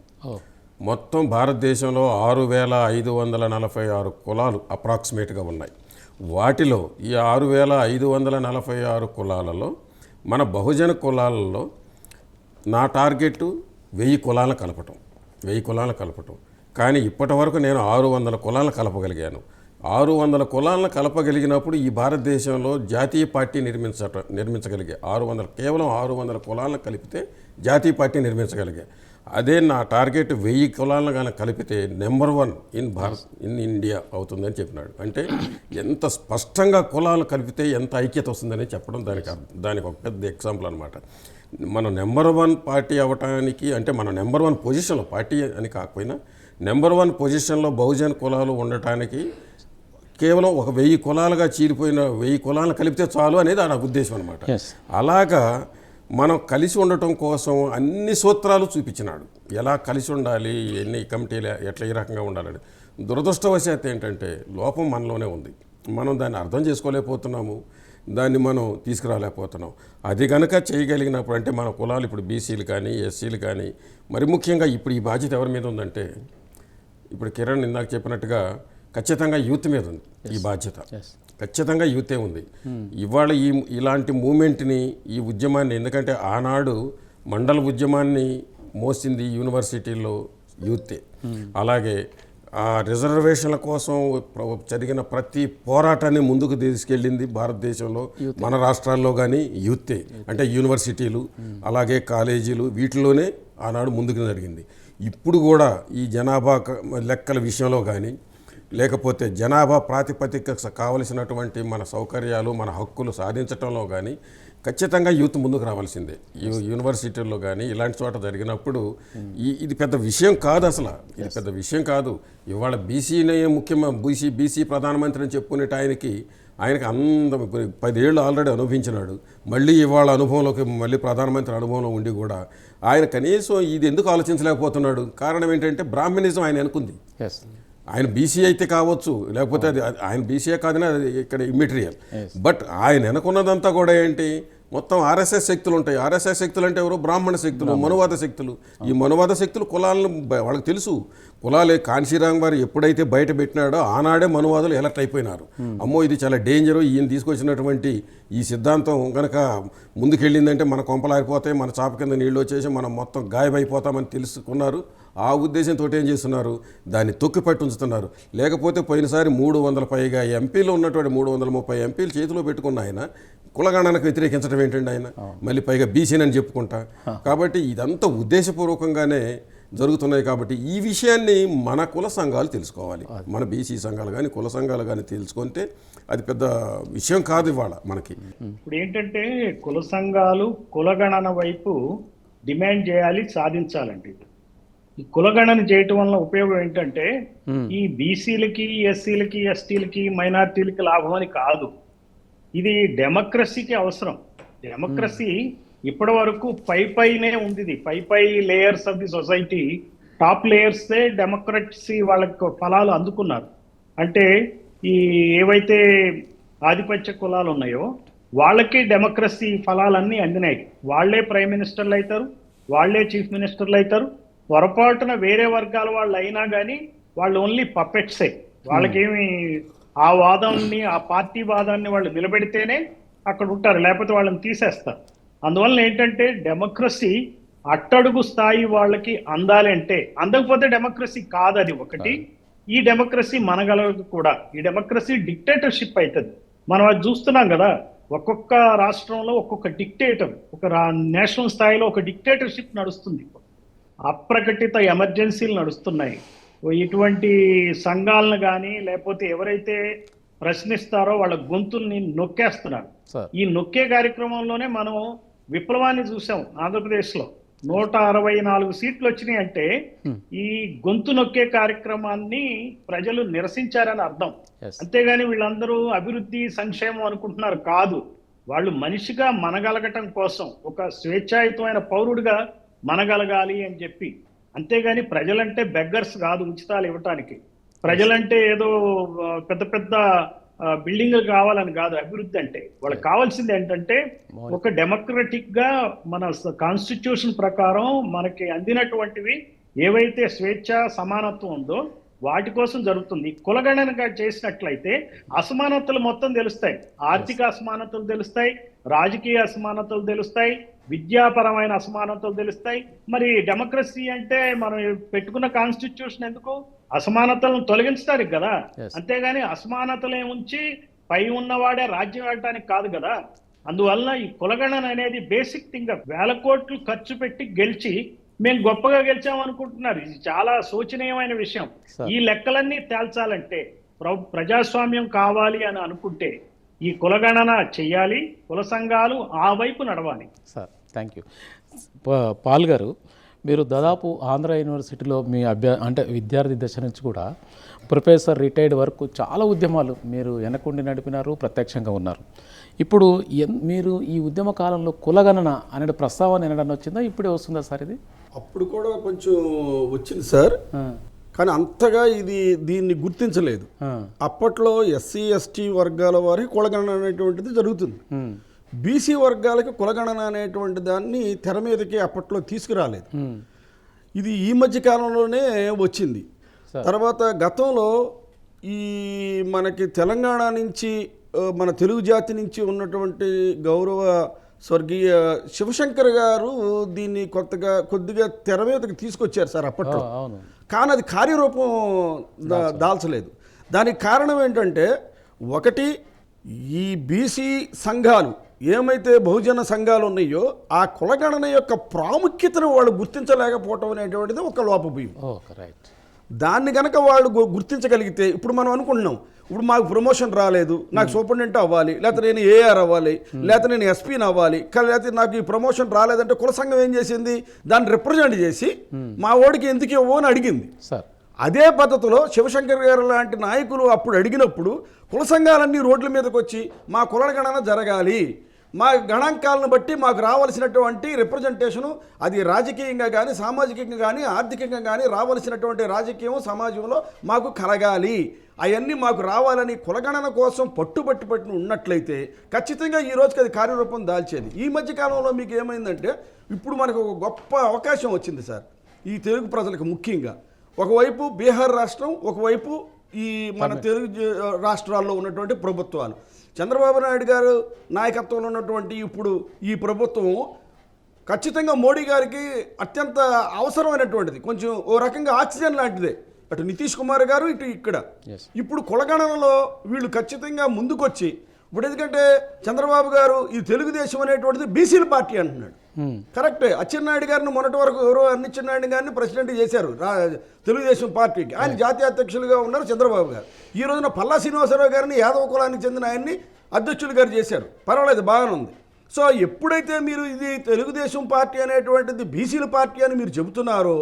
మొత్తం భారతదేశంలో 6546 కులాలు అప్రాక్సిమేట్గా ఉన్నాయి. వాటిలో ఈ 6546 కులాలలో మన బహుజన కులాలలో నా టార్గెట్ 1000 కులాలను కలపటం. కానీ ఇప్పటి వరకు నేను 600 కులాలను కలపగలిగాను. 600 కులాలను కలపగలిగినప్పుడు ఈ భారతదేశంలో జాతీయ పార్టీ నిర్మించగలిగే కేవలం 600 కులాలను కలిపితే జాతీయ పార్టీ నిర్మించగలిగా. అదే నా టార్గెట్ 1000 కులాలను కానీ కలిపితే నెంబర్ 1 ఇన్ ఇండియా అవుతుందని చెప్పినాడు. అంటే ఎంత స్పష్టంగా కులాలు కలిపితే ఎంత ఐక్యత వస్తుందని చెప్పడం దానికి ఒక పెద్ద ఎగ్జాంపుల్ అనమాట. మనం నెంబర్ 1 పార్టీ అవ్వటానికి, అంటే మన నెంబర్ 1 పొజిషన్లో, పార్టీ అని కాకపోయినా నెంబర్ 1 పొజిషన్లో బహుజన కులాలు ఉండటానికి కేవలం ఒక 1000 కులాలుగా చీలిపోయిన 1000 కులాలను కలిపితే చాలు అనేది నా ఉద్దేశం అనమాట. అలాగా మనం కలిసి ఉండటం కోసం అన్ని సూత్రాలు చూపించినాడు, ఎలా కలిసి ఉండాలి, ఎన్ని కమిటీలు ఎట్లా ఈ రకంగా ఉండాలని. దురదృష్టవశాత్తు ఏంటంటే లోపం మనలోనే ఉంది, మనం దాన్ని అర్థం చేసుకోలేకపోతున్నాము, దాన్ని మనం తీసుకురాలేకపోతున్నాం. అది కనుక చేయగలిగినప్పుడు, అంటే మన కులాలు ఇప్పుడు బీసీలు కానీ ఎస్సీలు కానీ, మరి ముఖ్యంగా ఇప్పుడు ఈ బాధ్యత ఎవరి మీద ఉందంటే, ఇప్పుడు కిరణ్ ఇందాక చెప్పినట్టుగా ఖచ్చితంగా యూత్ మీద ఉంది ఈ బాధ్యత, ఖచ్చితంగా యూతే ఉంది. ఇవాళ ఇలాంటి మూమెంట్ని, ఈ ఉద్యమాన్ని, ఎందుకంటే ఆనాడు మండల ఉద్యమాన్ని మోసింది యూనివర్సిటీల్లో యూతే, అలాగే ఆ రిజర్వేషన్ల కోసం జరిగిన ప్రతి పోరాటాన్ని ముందుకు తీసుకెళ్ళింది భారతదేశంలో మన రాష్ట్రాల్లో కానీ యూతే, అంటే యూనివర్సిటీలు అలాగే కాలేజీలు, వీటిలోనే ఆనాడు ముందుకు జరిగింది. ఇప్పుడు కూడా ఈ జనాభా లెక్కల విషయంలో కానీ, లేకపోతే జనాభా ప్రాతిపదిక కావలసినటువంటి మన సౌకర్యాలు, మన హక్కులు సాధించడంలో కానీ ఖచ్చితంగా యూత్ ముందుకు రావాల్సిందే. యూనివర్సిటీల్లో కానీ ఇలాంటి చోట జరిగినప్పుడు ఇది పెద్ద విషయం కాదు, అసలు ఇది పెద్ద విషయం కాదు. ఇవాళ బీసీనే ముఖ్యమైన బీసీ ప్రధానమంత్రి అని చెప్పుకునేట ఆయనకి 10 ఏళ్ళు ఆల్రెడీ అనుభవించినాడు. మళ్ళీ ఇవాళ అనుభవంలోకి, మళ్ళీ ప్రధానమంత్రి అనుభవంలో ఉండి కూడా ఆయన కనీసం ఇది ఎందుకు ఆలోచించలేకపోతున్నాడు? కారణం ఏంటంటే బ్రాహ్మణిజం ఆయన అనుకుంది. ఆయన బీసీ అయితే కావచ్చు, లేకపోతే అది ఆయన బీసీఏ కాదని అది ఇక్కడ ఇమ్మెటీరియల్. బట్ ఆయన వెనుకున్నదంతా కూడా ఏంటి, మొత్తం ఆర్ఎస్ఎస్ శక్తులు ఉంటాయి. ఆర్ఎస్ఎస్ శక్తులు అంటే ఎవరు? బ్రాహ్మణ శక్తులు, మనువాద శక్తులు. ఈ మనువాద శక్తులు కులాలను వాళ్ళకి తెలుసు. కులాలే కాన్షీరామ్ గారు ఎప్పుడైతే బయట పెట్టినాడో ఆనాడే మనువాదులు ఎలర్ట్ అయిపోయినారు. అమ్మో ఇది చాలా డేంజరు, ఈయన తీసుకొచ్చినటువంటి ఈ సిద్ధాంతం కనుక ముందుకెళ్ళిందంటే మన కొంపలారిపోతాయి, మన చాప కింద నీళ్ళు వచ్చేసి మనం మొత్తం గాయమైపోతామని తెలుసుకున్నారు. ఆ ఉద్దేశంతో ఏం చేస్తున్నారు, దాన్ని తొక్కిపట్టి ఉంచుతున్నారు. లేకపోతే పోయినసారి 300 పైగా ఎంపీలు ఉన్నటువంటి 330 ఎంపీలు చేతిలో పెట్టుకున్న ఆయన కులగణనకు వ్యతిరేకించడం ఏంటండి ఆయన, మళ్ళీ పైగా బీసీనని చెప్పుకుంటా. కాబట్టి ఇదంతా ఉద్దేశపూర్వకంగానే జరుగుతున్నాయి. కాబట్టి ఈ విషయాన్ని మన కుల సంఘాలు తెలుసుకోవాలి, మన బీసీ సంఘాలు కానీ కుల సంఘాలు కానీ తెలుసుకుంటే అది పెద్ద విషయం కాదు ఇవాళ మనకి. ఇప్పుడు ఏంటంటే కుల సంఘాలు కులగణన వైపు డిమాండ్ చేయాలి, సాధించాలండి. ఈ కులగణన చేయటం వల్ల ఉపయోగం ఏంటంటే ఈ బీసీలకి, ఎస్సీలకి, ఎస్టీలకి, మైనార్టీలకి లాభం అని కాదు, ఇది డెమోక్రసీకి అవసరం. డెమోక్రసీ ఇప్పటి వరకు పైనే ఉంది. పై layers of the society, top లేయర్సే డెమోక్రసీ వాళ్ళకి ఫలాలు అందుకున్నారు. అంటే ఈ ఏవైతే ఆధిపత్య కులాలు ఉన్నాయో వాళ్ళకి డెమోక్రసీ ఫలాలన్నీ అందినాయి. వాళ్లే ప్రైమ్ మినిస్టర్లు అవుతారు, వాళ్లే చీఫ్ మినిస్టర్లు అవుతారు. పొరపాటున వేరే వర్గాల వాళ్ళు అయినా కానీ వాళ్ళు ఓన్లీ పపెట్సే. వాళ్ళకేమి ఆ వాదాన్ని, ఆ పార్టీ వాదాన్ని వాళ్ళు నిలబెడితేనే అక్కడ ఉంటారు, లేకపోతే వాళ్ళని తీసేస్తారు. అందువల్ల ఏంటంటే డెమోక్రసీ అట్టడుగు స్థాయి వాళ్ళకి అందాలి. అంటే అందకపోతే డెమోక్రసీ కాదు, అది ఒకటి. ఈ డెమోక్రసీ మనగలదు కూడా. ఈ డెమోక్రసీ డిక్టేటర్షిప్ అవుతుంది. మనం అది చూస్తున్నాం కదా, ఒక్కొక్క రాష్ట్రంలో ఒక్కొక్క డిక్టేటర్, ఒక నేషనల్ స్థాయిలో ఒక డిక్టేటర్షిప్ నడుస్తుంది. అప్రకటిత ఎమర్జెన్సీలు నడుస్తున్నాయి. ఇటువంటి సంఘాలను కానీ లేకపోతే ఎవరైతే ప్రశ్నిస్తారో వాళ్ళ గొంతుల్ని నొక్కేస్తున్నారు. ఈ నొక్కే కార్యక్రమంలోనే మనం విప్లవాన్ని చూసాం. ఆంధ్రప్రదేశ్లో 164 సీట్లు వచ్చినాయి అంటే ఈ గొంతు నొక్కే కార్యక్రమాన్ని ప్రజలు నిరసించారని అర్థం. అంతేగాని వీళ్ళందరూ అభివృద్ధి, సంక్షేమం అనుకుంటున్నారు కాదు. వాళ్ళు మనిషిగా మనగలగటం కోసం, ఒక స్వేచ్ఛాయుతమైన పౌరుడిగా మనగలగాలి అని చెప్పి. అంతేగాని ప్రజలంటే బెగ్గర్స్ కాదు ఉచితాలు ఇవ్వటానికి. ప్రజలంటే ఏదో పెద్ద పెద్ద బిల్డింగ్లు కావాలని కాదు అభివృద్ధి అంటే. వాళ్ళకి కావాల్సింది ఏంటంటే ఒక డెమోక్రటిక్ గా మన కాన్స్టిట్యూషన్ ప్రకారం మనకి అందినటువంటివి ఏవైతే స్వేచ్ఛ, సమానత్వం ఉందో వాటి కోసం జరుగుతుంది. కులగణనగా చేసినట్లయితే అసమానతలు మొత్తం తెలుస్తాయి. ఆర్థిక అసమానతలు తెలుస్తాయి, రాజకీయ అసమానతలు తెలుస్తాయి, విద్యాపరమైన అసమానతలు తెలుస్తాయి. మరి డెమోక్రసీ అంటే మనం పెట్టుకున్న కాన్స్టిట్యూషన్ ఎందుకు? అసమానతలను తొలగించడానికి కదా. అంతేగాని అసమానతలే ఉంచి పై ఉన్నవాడే రాజ్యం వెళ్ళటానికి కాదు కదా. అందువల్ల ఈ కులగణన అనేది బేసిక్ థింగ్. 1000 కోట్లు ఖర్చు పెట్టి గెలిచి మేము గొప్పగా గెలిచామనుకుంటున్నారు. ఇది చాలా శోచనీయమైన విషయం. ఈ లెక్కలన్నీ తేల్చాలంటే, ప్రజాస్వామ్యం కావాలి అని అనుకుంటే ఈ కులగణన చెయ్యాలి, కుల సంఘాలు ఆ వైపు నడవాలి. Thank you. పాల్ గారు, మీరు దాదాపు ఆంధ్ర యూనివర్సిటీలో మీ అంటే విద్యార్థి దశ నుంచి కూడా ప్రొఫెసర్ రిటైర్డ్ వరకు చాలా ఉద్యమాలు మీరు వెనకుండి నడిపినారు, ప్రత్యక్షంగా ఉన్నారు. ఇప్పుడు మీరు ఈ ఉద్యమ కాలంలో కులగణన అనే ప్రస్తావన ఎనడన్నా వచ్చిందా, ఇప్పుడే వస్తుందా సార్ ఇది? అప్పుడు కూడా కొంచెం వచ్చింది సార్, కానీ అంతగా దీన్ని గుర్తించలేదు. అప్పట్లో ఎస్సీ ఎస్టీ వర్గాల వారికి కులగణన అనేటువంటిది జరుగుతుంది. బీసీ వర్గాలకి కులగణన అనేటువంటి దాన్ని తెర మీదకి అప్పట్లో తీసుకురాలేదు. ఇది ఈ మధ్య కాలంలోనే వచ్చింది. తర్వాత గతంలో ఈ మనకి తెలంగాణ నుంచి మన తెలుగు జాతి నుంచి ఉన్నటువంటి గౌరవ స్వర్గీయ శివశంకర్ గారు దీన్ని కొద్దిగా తెర మీదకి తీసుకొచ్చారు సార్ అప్పట్లో. కానీ అది కార్యరూపం దాల్చలేదు. దానికి కారణం ఏంటంటే, ఒకటి ఈ బీసీ సంఘాలు ఏమైతే బహుజన సంఘాలు ఉన్నాయో ఆ కులగణన యొక్క ప్రాముఖ్యతను వాళ్ళు గుర్తించలేకపోవటం అనేటువంటిది ఒక లోపభూయం. దాన్ని కనుక వాళ్ళు గుర్తించగలిగితే, ఇప్పుడు మనం అనుకుంటున్నాం, ఇప్పుడు మాకు ప్రమోషన్ రాలేదు, నాకు సూపరింటెండెంట్ అవ్వాలి, లేకపోతే నేను ఏఆర్ అవ్వాలి, లేకపోతే నేను ఎస్పీని అవ్వాలి, లేకపోతే నాకు ఈ ప్రమోషన్ రాలేదంటే కుల సంఘం ఏం చేసింది, దాన్ని రిప్రజెంట్ చేసి మా ఓడికి ఎందుకు ఇవ్వవు అని అడిగింది సార్. అదే పద్ధతిలో శివశంకర్ గారు లాంటి నాయకులు అప్పుడు అడిగినప్పుడు కుల సంఘాలన్నీ రోడ్ల మీదకి వచ్చి మా కులగణన జరగాలి, మా గణాంకాలను బట్టి మాకు రావాల్సినటువంటి రిప్రజెంటేషను, అది రాజకీయంగా కానీ సామాజికంగా కానీ ఆర్థికంగా కానీ రావాల్సినటువంటి రాజకీయం సమాజంలో మాకు కలగాలి, అవన్నీ మాకు రావాలని కులగణన కోసం పట్టుబట్టి ఉన్నట్లయితే ఖచ్చితంగా ఈ రోజుకి అది కార్యరూపం దాల్చేది. ఈ మధ్యకాలంలో మీకు ఏమైందంటే, ఇప్పుడు మనకు ఒక గొప్ప అవకాశం వచ్చింది సార్ ఈ తెలుగు ప్రజలకు. ముఖ్యంగా ఒకవైపు బీహార్ రాష్ట్రం, ఒకవైపు ఈ మన తెలుగు రాష్ట్రాల్లో ఉన్నటువంటి ప్రభుత్వాలు, చంద్రబాబు నాయుడు గారు నాయకత్వంలో ఉన్నటువంటి ఇప్పుడు ఈ ప్రభుత్వం ఖచ్చితంగా మోడీ గారికి అత్యంత అవసరమైనటువంటిది, కొంచెం ఓ రకంగా ఆక్సిజన్ లాంటిదే. అటు నితీష్ కుమార్ గారు, ఇటు ఇక్కడ ఇప్పుడు కులగణనలో వీళ్ళు ఖచ్చితంగా ముందుకొచ్చి, ఇప్పుడు ఎందుకంటే చంద్రబాబు గారు ఈ తెలుగుదేశం అనేటువంటిది బీసీల పార్టీ అంటున్నాడు. కరెక్టే. అచ్చెన్నాయుడు గారిని మొన్నటి వరకు ఎవరో అచ్చెన్నాయుడు గారిని ప్రెసిడెంట్ చేశారు తెలుగుదేశం పార్టీకి, ఆయన జాతీయ అధ్యక్షులుగా ఉన్నారు చంద్రబాబు గారు. ఈ రోజున పల్లా శ్రీనివాసరావు గారిని యాదవ కులానికి చెందిన ఆయన్ని అధ్యక్షులు గారు చేశారు. పర్వాలేదు, బాగానే ఉంది. సో ఎప్పుడైతే మీరు ఇది తెలుగుదేశం పార్టీ అనేటువంటిది బీసీల పార్టీ అని మీరు చెబుతున్నారో,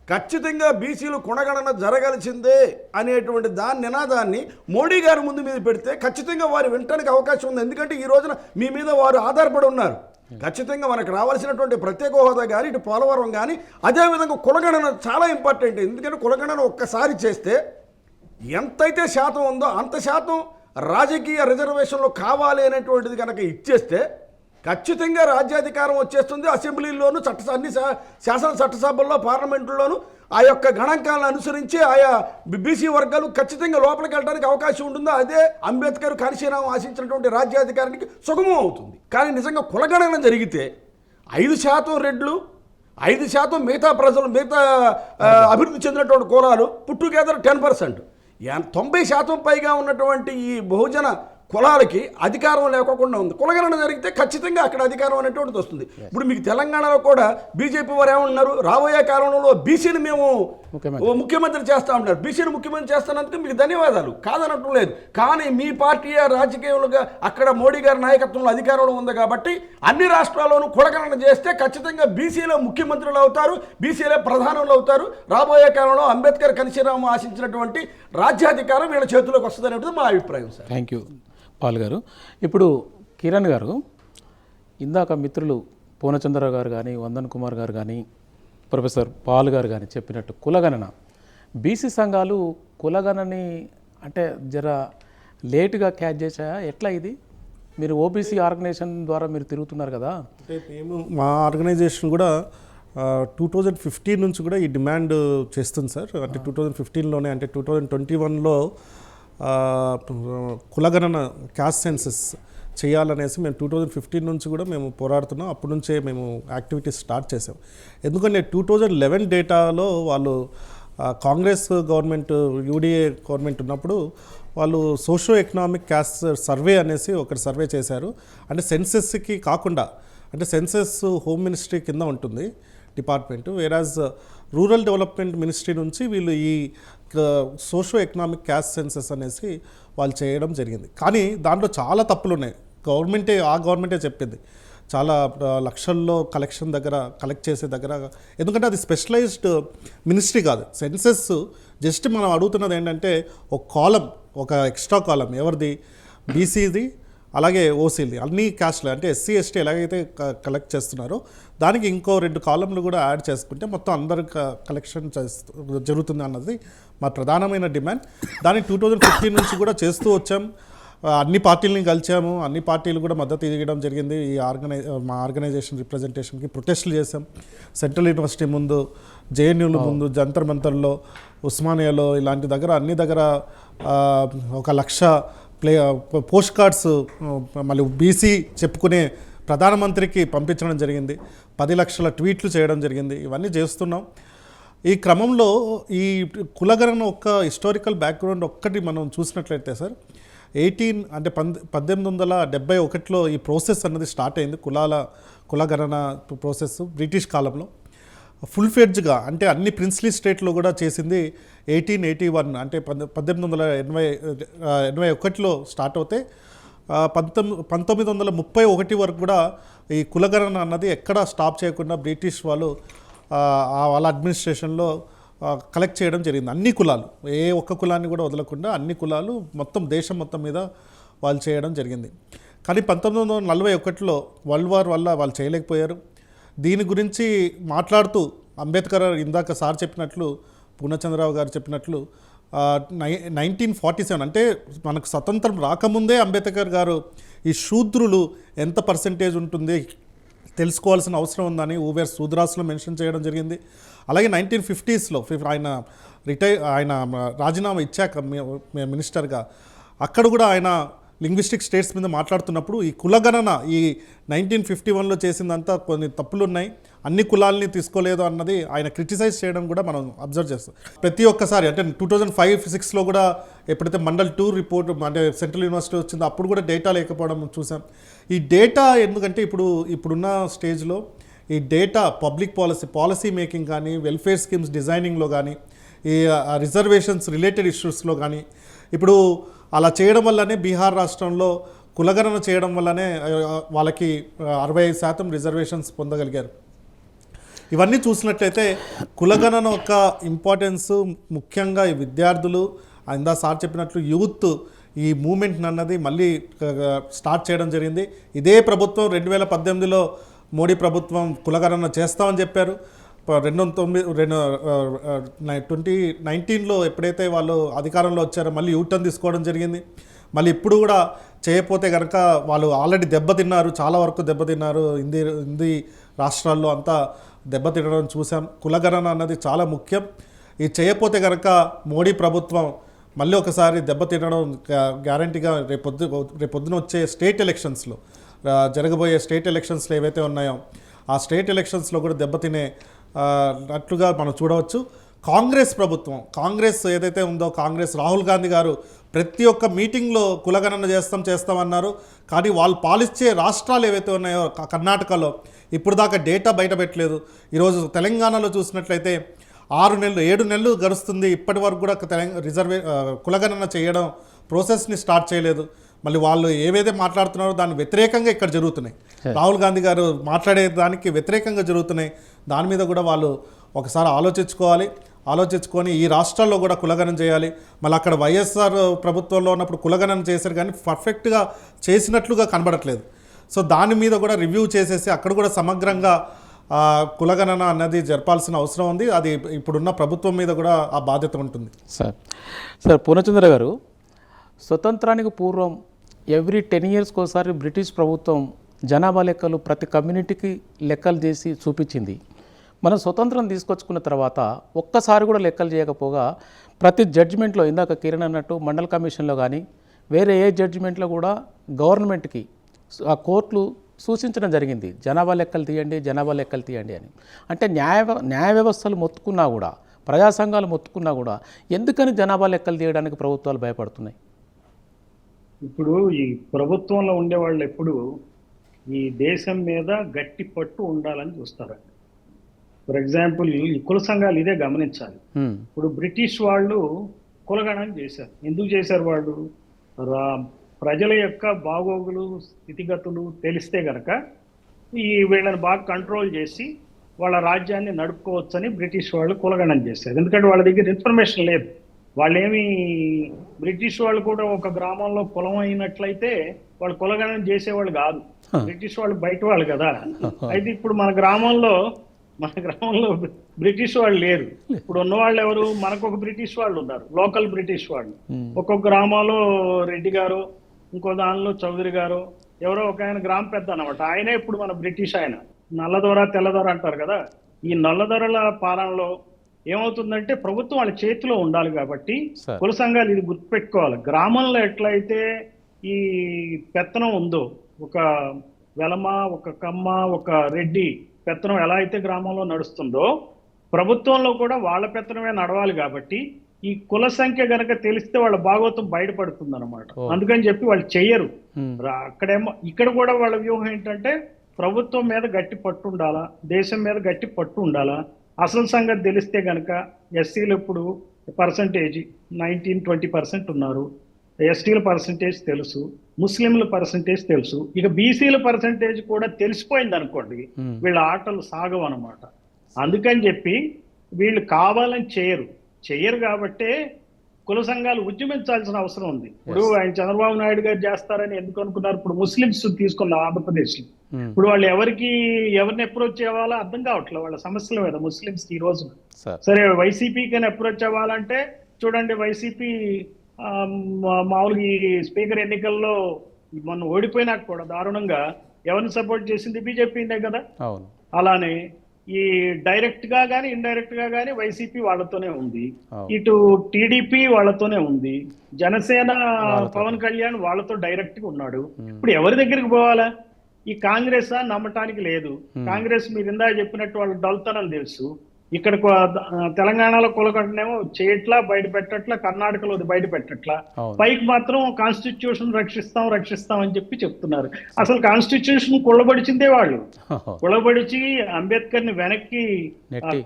ఖచ్చితంగా బీసీలు కులగణన జరగాల్సిందే అనేటువంటి నినాదాన్ని మోడీ గారి ముందు మీద పెడితే ఖచ్చితంగా వారు వినటానికి అవకాశం ఉంది. ఎందుకంటే ఈ రోజున మీ మీద వారు ఆధారపడి ఉన్నారు. ఖచ్చితంగా మనకు రావాల్సినటువంటి ప్రత్యేక హోదా కానీ, ఇటు పోలవరం కానీ, అదేవిధంగా కులగణన చాలా ఇంపార్టెంట్. ఎందుకంటే కులగణన ఒక్కసారి చేస్తే ఎంతైతే శాతం ఉందో అంత శాతం రాజకీయ రిజర్వేషన్లు కావాలి అనేటువంటిది కనుక ఇచ్చేస్తే ఖచ్చితంగా రాజ్యాధికారం వచ్చేస్తుంది. అసెంబ్లీలోను అన్ని శాసన చట్టసభల్లో పార్లమెంటులోనూ ఆ యొక్క గణాంకాలను అనుసరించి ఆయా బీసీ వర్గాలు ఖచ్చితంగా లోపలికి వెళ్ళడానికి అవకాశం ఉంటుందో అదే అంబేద్కర్ కాశీరాం ఆశించినటువంటి రాజ్యాధికారానికి సుగమం అవుతుంది. కానీ నిజంగా కులగణన జరిగితే 5% రెడ్లు, 5% మిగతా ప్రజలు, మిగతా అభివృద్ధి చెందినటువంటి కులాలు పుట్టుగెదర్ 10%, 90% పైగా ఉన్నటువంటి ఈ బహుజన కులాలకి అధికారం లేకోకుండా ఉంది. కులగణన జరిగితే ఖచ్చితంగా అక్కడ అధికారం అనేటువంటిది వస్తుంది. ఇప్పుడు మీకు తెలంగాణలో కూడా బీజేపీ వారు ఏమన్నారు, రాబోయే కాలంలో బీసీని మేము ముఖ్యమంత్రి చేస్తా ఉంటారు, బీసీని ముఖ్యమంత్రి చేస్తున్నందుకు మీకు ధన్యవాదాలు కాదనటం లేదు. కానీ మీ పార్టీ రాజకీయాలుగా అక్కడ మోడీ గారి నాయకత్వంలో అధికారంలో ఉంది కాబట్టి అన్ని రాష్ట్రాల్లోనూ కులగణన చేస్తే ఖచ్చితంగా బీసీలో ముఖ్యమంత్రులు అవుతారు, బీసీలే ప్రధానులు అవుతారు. రాబోయే కాలంలో అంబేద్కర్ కాశీరాం ఆశించినటువంటి రాజ్యాధికారం వీళ్ళ చేతిలోకి వస్తుంది అనేది మా అభిప్రాయం సార్. థ్యాంక్ యూ పాల్ గారు. ఇప్పుడు కిరణ్ గారు, ఇందాక మిత్రులు పూర్ణచంద్రరావు గారు కానీ, వందన్ కుమార్ గారు కానీ, ప్రొఫెసర్ పాల్ గారు కానీ చెప్పినట్టు కులగణన, బీసీ సంఘాలు కులగణని అంటే జర లేటుగా క్యాచ్ చేశాయా, ఎట్లా ఇది? మీరు ఓబీసీ ఆర్గనైజేషన్ ద్వారా మీరు తిరుగుతున్నారు కదా. అంటే మేము మా ఆర్గనైజేషన్ కూడా 2015 నుంచి కూడా ఈ డిమాండ్ చేస్తుంది సార్. అంటే 2015లోనే, అంటే 2021లో కులగణన క్యాస్ట్ సెన్సస్ చేయాలనేసి మేము 2015 నుంచి కూడా మేము పోరాడుతున్నాం. అప్పటి నుంచే మేము యాక్టివిటీస్ స్టార్ట్ చేసాం. ఎందుకంటే 2011 డేటాలో వాళ్ళు కాంగ్రెస్ గవర్నమెంట్, యూడీఏ గవర్నమెంట్ ఉన్నప్పుడు వాళ్ళు సోషో ఎకనామిక్ క్యాస్ట్ సర్వే అనేసి ఒకటి సర్వే చేశారు. అంటే సెన్సెస్కి కాకుండా, అంటే సెన్సెస్ హోమ్ మినిస్ట్రీ కింద ఉంటుంది డిపార్ట్మెంట్, వేరాజ్ రూరల్ డెవలప్మెంట్ మినిస్ట్రీ నుంచి వీళ్ళు ఈ సోషో ఎకనామిక్ క్యాస్ట్ సెన్సెస్ అనేసి వాళ్ళు చేయడం జరిగింది. కానీ దాంట్లో చాలా తప్పులు ఉన్నాయి. గవర్నమెంటే చెప్పింది చాలా లక్షల్లో కలెక్ట్ చేసే దగ్గర, ఎందుకంటే అది స్పెషలైజ్డ్ మినిస్ట్రీ కాదు. సెన్సెస్ జస్ట్ మనం అడుగుతున్నది ఏంటంటే ఒక ఎక్స్ట్రా కాలం ఎవరిది, బీసీది అలాగే ఓసీది, అన్ని క్యాస్ట్లు అంటే ఎస్సీ ఎస్టీ ఎలాగైతే కలెక్ట్ చేస్తున్నారో దానికి ఇంకో 2 కాలంలు కూడా యాడ్ చేసుకుంటే మొత్తం అందరి కలెక్షన్ జరుగుతుంది అన్నది మా ప్రధానమైన డిమాండ్. దాన్ని 2015 నుంచి కూడా చేస్తూ వచ్చాం. అన్ని పార్టీలని కలిసాము, అన్ని పార్టీలు కూడా మద్దతు ఇవ్వడం జరిగింది. మా ఆర్గనైజేషన్ రిప్రజెంటేషన్కి ప్రొటెస్టులు చేసాం. సెంట్రల్ యూనివర్సిటీ ముందు, జేఎన్యూల ముందు, జంతర్ మంతర్లో, ఉస్మానియాలో, ఇలాంటి అన్ని దగ్గర 1,00,000 పోస్ట్ కార్డ్స్ మళ్ళీ బీసీ చెప్పుకునే ప్రధానమంత్రికి పంపించడం జరిగింది. 10 లక్షల ట్వీట్లు చేయడం జరిగింది. ఇవన్నీ చేస్తున్నాం. ఈ క్రమంలో ఈ కులగణన హిస్టారికల్ బ్యాక్గ్రౌండ్ ఒక్కటి మనం చూసినట్లయితే సార్, 1871లో ఈ ప్రాసెస్ అన్నది స్టార్ట్ అయింది. కులగణన ప్రాసెస్ బ్రిటిష్ కాలంలో ఫుల్ ఫ్లెడ్జ్గా, అంటే అన్ని ప్రిన్స్లీ స్టేట్లో కూడా చేసింది 1881, అంటే 1881లో స్టార్ట్ అవుతే 1931 వరకు కూడా ఈ కులగణన అన్నది ఎక్కడా స్టాప్ చేయకుండా బ్రిటిష్ వాళ్ళు వాళ్ళ అడ్మినిస్ట్రేషన్లో కలెక్ట్ చేయడం జరిగింది. అన్ని కులాలు, ఏ ఒక్క కులాన్ని కూడా వదలకుండా అన్ని కులాలు మొత్తం దేశం మొత్తం మీద వాళ్ళు చేయడం జరిగింది. కానీ 1941లో వరల్డ్ వార్ వల్ల వాళ్ళు చేయలేకపోయారు. దీని గురించి మాట్లాడుతూ అంబేద్కర్ ఇందాక సార్ చెప్పినట్లు, పూర్ణచంద్రరావు గారు చెప్పినట్లు 1947 అంటే మనకు స్వతంత్రం రాకముందే అంబేద్కర్ గారు ఈ శూద్రులు ఎంత పర్సెంటేజ్ ఉంటుంది తెలుసుకోవాల్సిన అవసరం ఉందని ఊవేర్ సూద్రాస్లో మెన్షన్ చేయడం జరిగింది. అలాగే 1950స్లో ఆయన రాజీనామా ఇచ్చాక మినిస్టర్గా అక్కడ కూడా ఆయన లింగ్విస్టిక్ స్టేట్స్ మీద మాట్లాడుతున్నప్పుడు ఈ కులగణన ఈ 1951లో చేసిందంతా కొన్ని తప్పులు ఉన్నాయి, అన్ని కులాలని తీసుకోలేదు అన్నది ఆయన క్రిటిసైజ్ చేయడం కూడా మనం అబ్జర్వ్ చేస్తాం. ప్రతి ఒక్కసారి అంటే 2005-6లో కూడా ఎప్పుడైతే మండల్ 2 రిపోర్ట్ అంటే సెంట్రల్ యూనివర్సిటీ వచ్చిందో అప్పుడు కూడా డేటా లేకపోవడం చూసాం. ఈ డేటా ఎందుకంటే ఇప్పుడున్న స్టేజ్లో ఈ డేటా పబ్లిక్ పాలసీ మేకింగ్ కానీ, వెల్ఫేర్ స్కీమ్స్ డిజైనింగ్లో కానీ, ఈ రిజర్వేషన్స్ రిలేటెడ్ ఇష్యూస్లో కానీ ఇప్పుడు అలా చేయడం వల్లనే బీహార్ రాష్ట్రంలో కులగణన చేయడం వల్లనే వాళ్ళకి 65% రిజర్వేషన్స్ పొందగలిగారు. ఇవన్నీ చూసినట్లయితే కులగణన యొక్క ఇంపార్టెన్స్ ముఖ్యంగా ఈ విద్యార్థులు, ఇందా సార్ చెప్పినట్లు యూత్ ఈ మూమెంట్ అన్నది మళ్ళీ స్టార్ట్ చేయడం జరిగింది. ఇదే ప్రభుత్వం 2018లో మోడీ ప్రభుత్వం కులగణన చేస్తామని చెప్పారు. 2019లో ఎప్పుడైతే వాళ్ళు అధికారంలో వచ్చారో మళ్ళీ యూటర్న్ తీసుకోవడం జరిగింది. మళ్ళీ ఇప్పుడు కూడా చేయకపోతే కనుక వాళ్ళు ఆల్రెడీ దెబ్బతిన్నారు, చాలా వరకు దెబ్బతిన్నారు. హిందీ రాష్ట్రాల్లో అంతా దెబ్బతినడం చూసాం. కులగణన అన్నది చాలా ముఖ్యం. ఇది చేయకపోతే కనుక మోడీ ప్రభుత్వం మళ్ళీ ఒకసారి దెబ్బతినడం గ్యారంటీగా రేపొద్దున వచ్చే స్టేట్ ఎలక్షన్స్లో జరగబోయే స్టేట్ ఎలక్షన్స్లో ఏవైతే ఉన్నాయో ఆ స్టేట్ ఎలక్షన్స్లో కూడా దెబ్బతినేటట్లుగా మనం చూడవచ్చు. కాంగ్రెస్ ఏదైతే ఉందో రాహుల్ గాంధీ గారు ప్రతి ఒక్క మీటింగ్లో కులగణన చేస్తామన్నారు. కానీ వాళ్ళు పాలించే రాష్ట్రాలు ఏవైతే ఉన్నాయో కర్ణాటకలో ఇప్పుడు దాకా డేటా బయట పెట్టలేదు. ఈరోజు తెలంగాణలో చూసినట్లయితే 7 నెలలు గడుస్తుంది, ఇప్పటి వరకు కూడా కులగణన చేయడం ప్రాసెస్ని స్టార్ట్ చేయలేదు. మళ్ళీ వాళ్ళు ఏవైతే మాట్లాడుతున్నారో దాని వ్యతిరేకంగా ఇక్కడ జరుగుతున్నాయి. రాహుల్ గాంధీ గారు మాట్లాడే దానికి వ్యతిరేకంగా జరుగుతున్నాయి. దాని మీద కూడా వాళ్ళు ఒకసారి ఆలోచించుకొని ఈ రాష్ట్రాల్లో కూడా కులగణన చేయాలి. మళ్ళీ అక్కడ వైఎస్ఆర్ ప్రభుత్వంలో ఉన్నప్పుడు కులగణన చేశారు కానీ పర్ఫెక్ట్గా చేసినట్లుగా కనబడట్లేదు. సో దాని మీద కూడా రివ్యూ చేసేసి అక్కడ కూడా సమగ్రంగా కులగణన అన్నది జరపాల్సిన అవసరం ఉంది. అది ఇప్పుడున్న ప్రభుత్వం మీద కూడా ఆ బాధ్యత ఉంటుంది. సార్ పూర్ణచంద్ర గారు, స్వతంత్రానికి పూర్వం ఎవ్రీ 10 yearsకి ఒకసారి బ్రిటిష్ ప్రభుత్వం జనాభా లెక్కలు ప్రతి కమ్యూనిటీకి లెక్కలు చేసి చూపించింది. మనం స్వతంత్రం తీసుకొచ్చుకున్న తర్వాత ఒక్కసారి కూడా లెక్కలు చేయకపోగా ప్రతి జడ్జిమెంట్లో ఇందాక కిరణ్ అన్నట్టు మండల్ కమిషన్లో కానీ వేరే ఏ జడ్జిమెంట్లో కూడా గవర్నమెంట్కి ఆ కోర్టులు సూచించడం జరిగింది, జనాభా లెక్కలు తీయండి అని. అంటే న్యాయ వ్యవస్థలు మొత్తుకున్నా కూడా, ప్రజా సంఘాలు మొత్తుకున్నా కూడా ఎందుకని జనాభా లెక్కలు తీయడానికి ప్రభుత్వాలు భయపడుతున్నాయి? ఇప్పుడు ఈ ప్రభుత్వంలో ఉండే వాళ్ళు ఎప్పుడు ఈ దేశం మీద గట్టి పట్టు ఉండాలని చూస్తారండి. ఫర్ ఎగ్జాంపుల్ ఈ కుల సంఘాలు ఇదే గమనించాలి. ఇప్పుడు బ్రిటిష్ వాళ్ళు కులగణన చేశారు. ఎందుకు చేశారు? వాళ్ళు ప్రజల యొక్క బాగోగులు స్థితిగతులు తెలిస్తే గనక ఈ వీళ్ళని బాగా కంట్రోల్ చేసి వాళ్ళ రాజ్యాన్ని నడుపుకోవచ్చని బ్రిటిష్ వాళ్ళు కులగణన చేశారు. ఎందుకంటే వాళ్ళ దగ్గర ఇన్ఫర్మేషన్ లేదు. వాళ్ళేమి బ్రిటిష్ వాళ్ళు కూడా ఒక గ్రామంలో కులం అయినట్లయితే వాళ్ళు కులగణన చేసేవాళ్ళు కాదు. బ్రిటిష్ వాళ్ళు బయట వాళ్ళు కదా. అయితే ఇప్పుడు మన గ్రామంలో బ్రిటిష్ వాళ్ళు లేరు. ఇప్పుడు ఉన్న వాళ్ళు ఎవరు? మనకు ఒక బ్రిటిష్ వాళ్ళు ఉన్నారు, లోకల్ బ్రిటిష్ వాళ్ళు. ఒక్కొక్క గ్రామంలో రెడ్డి గారు, ఇంకో దానిలో చౌదరి గారు, ఎవరో ఒక ఆయన గ్రామ పెద్ద అన్నమాట. ఆయనే ఇప్పుడు మన బ్రిటిష్ ఆయన. నల్లదొర తెల్లదొర అంటారు కదా. ఈ నల్లదొరల పాలనలో ఏమవుతుందంటే ప్రభుత్వం వాళ్ళ చేతిలో ఉండాలి కాబట్టి కుల సంఘాలు ఇది గుర్తుపెట్టుకోవాలి. గ్రామంలో ఎట్లయితే ఈ పెత్తనం ఉందో, ఒక వెలమ, ఒక కమ్మ, ఒక రెడ్డి పెత్తనం ఎలా అయితే గ్రామంలో నడుస్తుందో ప్రభుత్వంలో కూడా వాళ్ళ పెత్తనమే నడవాలి. కాబట్టి ఈ కుల సంఖ్య గనక తెలిస్తే వాళ్ళ భాగవతం బయటపడుతుంది అనమాట. అందుకని చెప్పి వాళ్ళు చెయ్యరు. అక్కడేమో ఇక్కడ కూడా వాళ్ళ వ్యూహం ఏంటంటే ప్రభుత్వం మీద గట్టి పట్టు ఉండాలా, దేశం మీద గట్టి పట్టు ఉండాలా. అసలు సంగతి తెలిస్తే గనక ఎస్సీలు ఇప్పుడు పర్సంటేజ్ 19-20% ఉన్నారు. ఎస్టీల పర్సంటేజ్ తెలుసు, ముస్లింల పర్సంటేజ్ తెలుసు. ఇక బీసీల పర్సంటేజ్ కూడా తెలిసిపోయింది అనుకోండి, వీళ్ళ ఆటలు సాగవు అనమాట. అందుకని చెప్పి వీళ్ళు కావాలని చెయ్యరు కాబట్టే కుల సంఘాలు ఉద్యమించాల్సిన అవసరం ఉంది. ఇప్పుడు ఆయన చంద్రబాబు నాయుడు గారు చేస్తారని ఎందుకు అనుకున్నారు? ఇప్పుడు ముస్లింస్ తీసుకున్న ఆంధ్రప్రదేశ్ లో ఇప్పుడు వాళ్ళు ఎవరిని అప్రోచ్ అవ్వాలో అర్థం కావట్లేదు వాళ్ళ సమస్యల మీద. ముస్లింస్ ఈ రోజు సరే వైసీపీకి అప్రోచ్ అవ్వాలంటే చూడండి, వైసీపీ మామూలుగా ఈ స్పీకర్ ఎన్నికల్లో మొన్న ఓడిపోయినాక కూడా దారుణంగా ఎవరిని సపోర్ట్ చేసింది? బీజేపీనే కదా. అలానే ఈ డైరెక్ట్ గా గానీ ఇండైరెక్ట్ గా గానీ వైసీపీ వాళ్ళతోనే ఉంది, ఇటు టీడీపీ వాళ్ళతోనే ఉంది, జనసేన పవన్ కళ్యాణ్ వాళ్ళతో డైరెక్ట్ గా ఉన్నాడు. ఇప్పుడు ఎవరి దగ్గరికి పోవాలా? ఈ కాంగ్రెస్ నమ్మటానికి లేదు. కాంగ్రెస్ మీరు ఇందా చెప్పినట్టు వాళ్ళు డల్తనం తెలుసు. ఇక్కడ తెలంగాణలో కులగొట్టనేమో చేయట్లా, బయట పెట్టట్లా, కర్ణాటకలో బయట పెట్టట్లా. పైకి మాత్రం కాన్స్టిట్యూషన్ రక్షిస్తాం అని చెప్పి చెప్తున్నారు. అసలు కాన్స్టిట్యూషన్ కుళ్ళబడిచిందే వాళ్ళు. కుళ్ళబడిచి అంబేద్కర్ ని వెనక్కి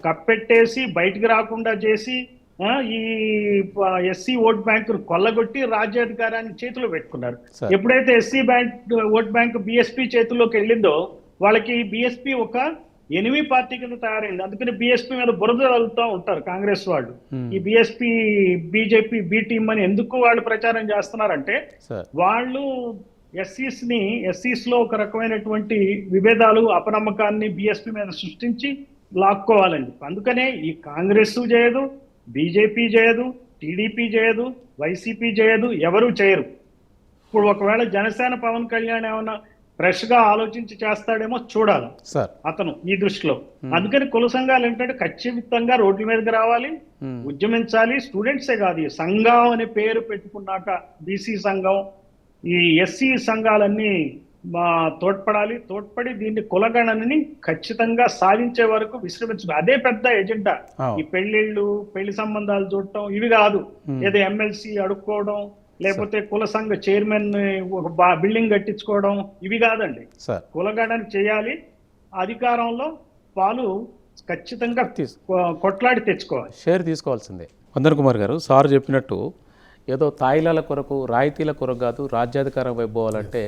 కప్పెట్టేసి బయటికి రాకుండా చేసి ఈ ఎస్సీ ఓట్ బ్యాంకు కొల్లగొట్టి రాజ్యాధికారాన్ని చేతిలో పెట్టుకున్నారు. ఎప్పుడైతే ఎస్సీ ఓట్ బ్యాంక్ బీఎస్పీ చేతుల్లోకి వెళ్ళిందో వాళ్ళకి బీఎస్పీ ఒక ఎనిమి పార్టీ కింద తయారైంది. అందుకని బీఎస్పీ మీద బురద వెళ్తూ ఉంటారు కాంగ్రెస్ వాళ్ళు. ఈ బీఎస్పీ బీజేపీ బి టీమ్ అని ఎందుకు వాళ్ళు ప్రచారం చేస్తున్నారంటే వాళ్ళు ఎస్సీస్ లో ఒక రకమైనటువంటి విభేదాలు, అపనమ్మకాన్ని బీఎస్పీ మీద సృష్టించి లాక్కోవాలండి. అందుకనే ఈ కాంగ్రెస్ చేయదు, బీజేపీ చేయదు, టీడీపీ చేయదు, వైసీపీ చేయదు, ఎవరూ చేయరు. ఇప్పుడు ఒకవేళ జనసేన పవన్ కళ్యాణ్ ఏమన్నా ఫ్రెష్ గా ఆలోచించి చేస్తాడేమో చూడాలి అతను ఈ దృష్టిలో. అందుకని కుల సంఘాలు ఏంటంటే ఖచ్చితంగా రోడ్ల మీదకి రావాలి, ఉద్యమించాలి. స్టూడెంట్సే కాదు, సంఘం అనే పేరు పెట్టుకున్నాక బీసీ సంఘం, ఈ ఎస్సీ సంఘాలన్నీ తోడ్పడి దీన్ని కులగణనని ఖచ్చితంగా సాధించే వరకు విశ్రమించదు. అదే పెద్ద ఎజెండా. ఈ పెళ్లి సంబంధాలు చూడటం ఇవి కాదు. ఏదో ఎమ్మెల్సీ అడుక్కోవడం, లేకపోతే కుల సంఘ చైర్మన్ ఒక బిల్డింగ్ కట్టించుకోవడం ఇవి కాదండి. కులగణన చేయాలి, అధికారంలో పాలు ఖచ్చితంగా కొట్లాడి తెచ్చుకోవాలి, షేర్ తీసుకోవాల్సిందే. వందన్ కుమార్ గారు, సార్ చెప్పినట్టు ఏదో తాయిలాల కొరకు, రాయితీల కొరకు కాదు, రాజ్యాధికారం వైపోవాలంటే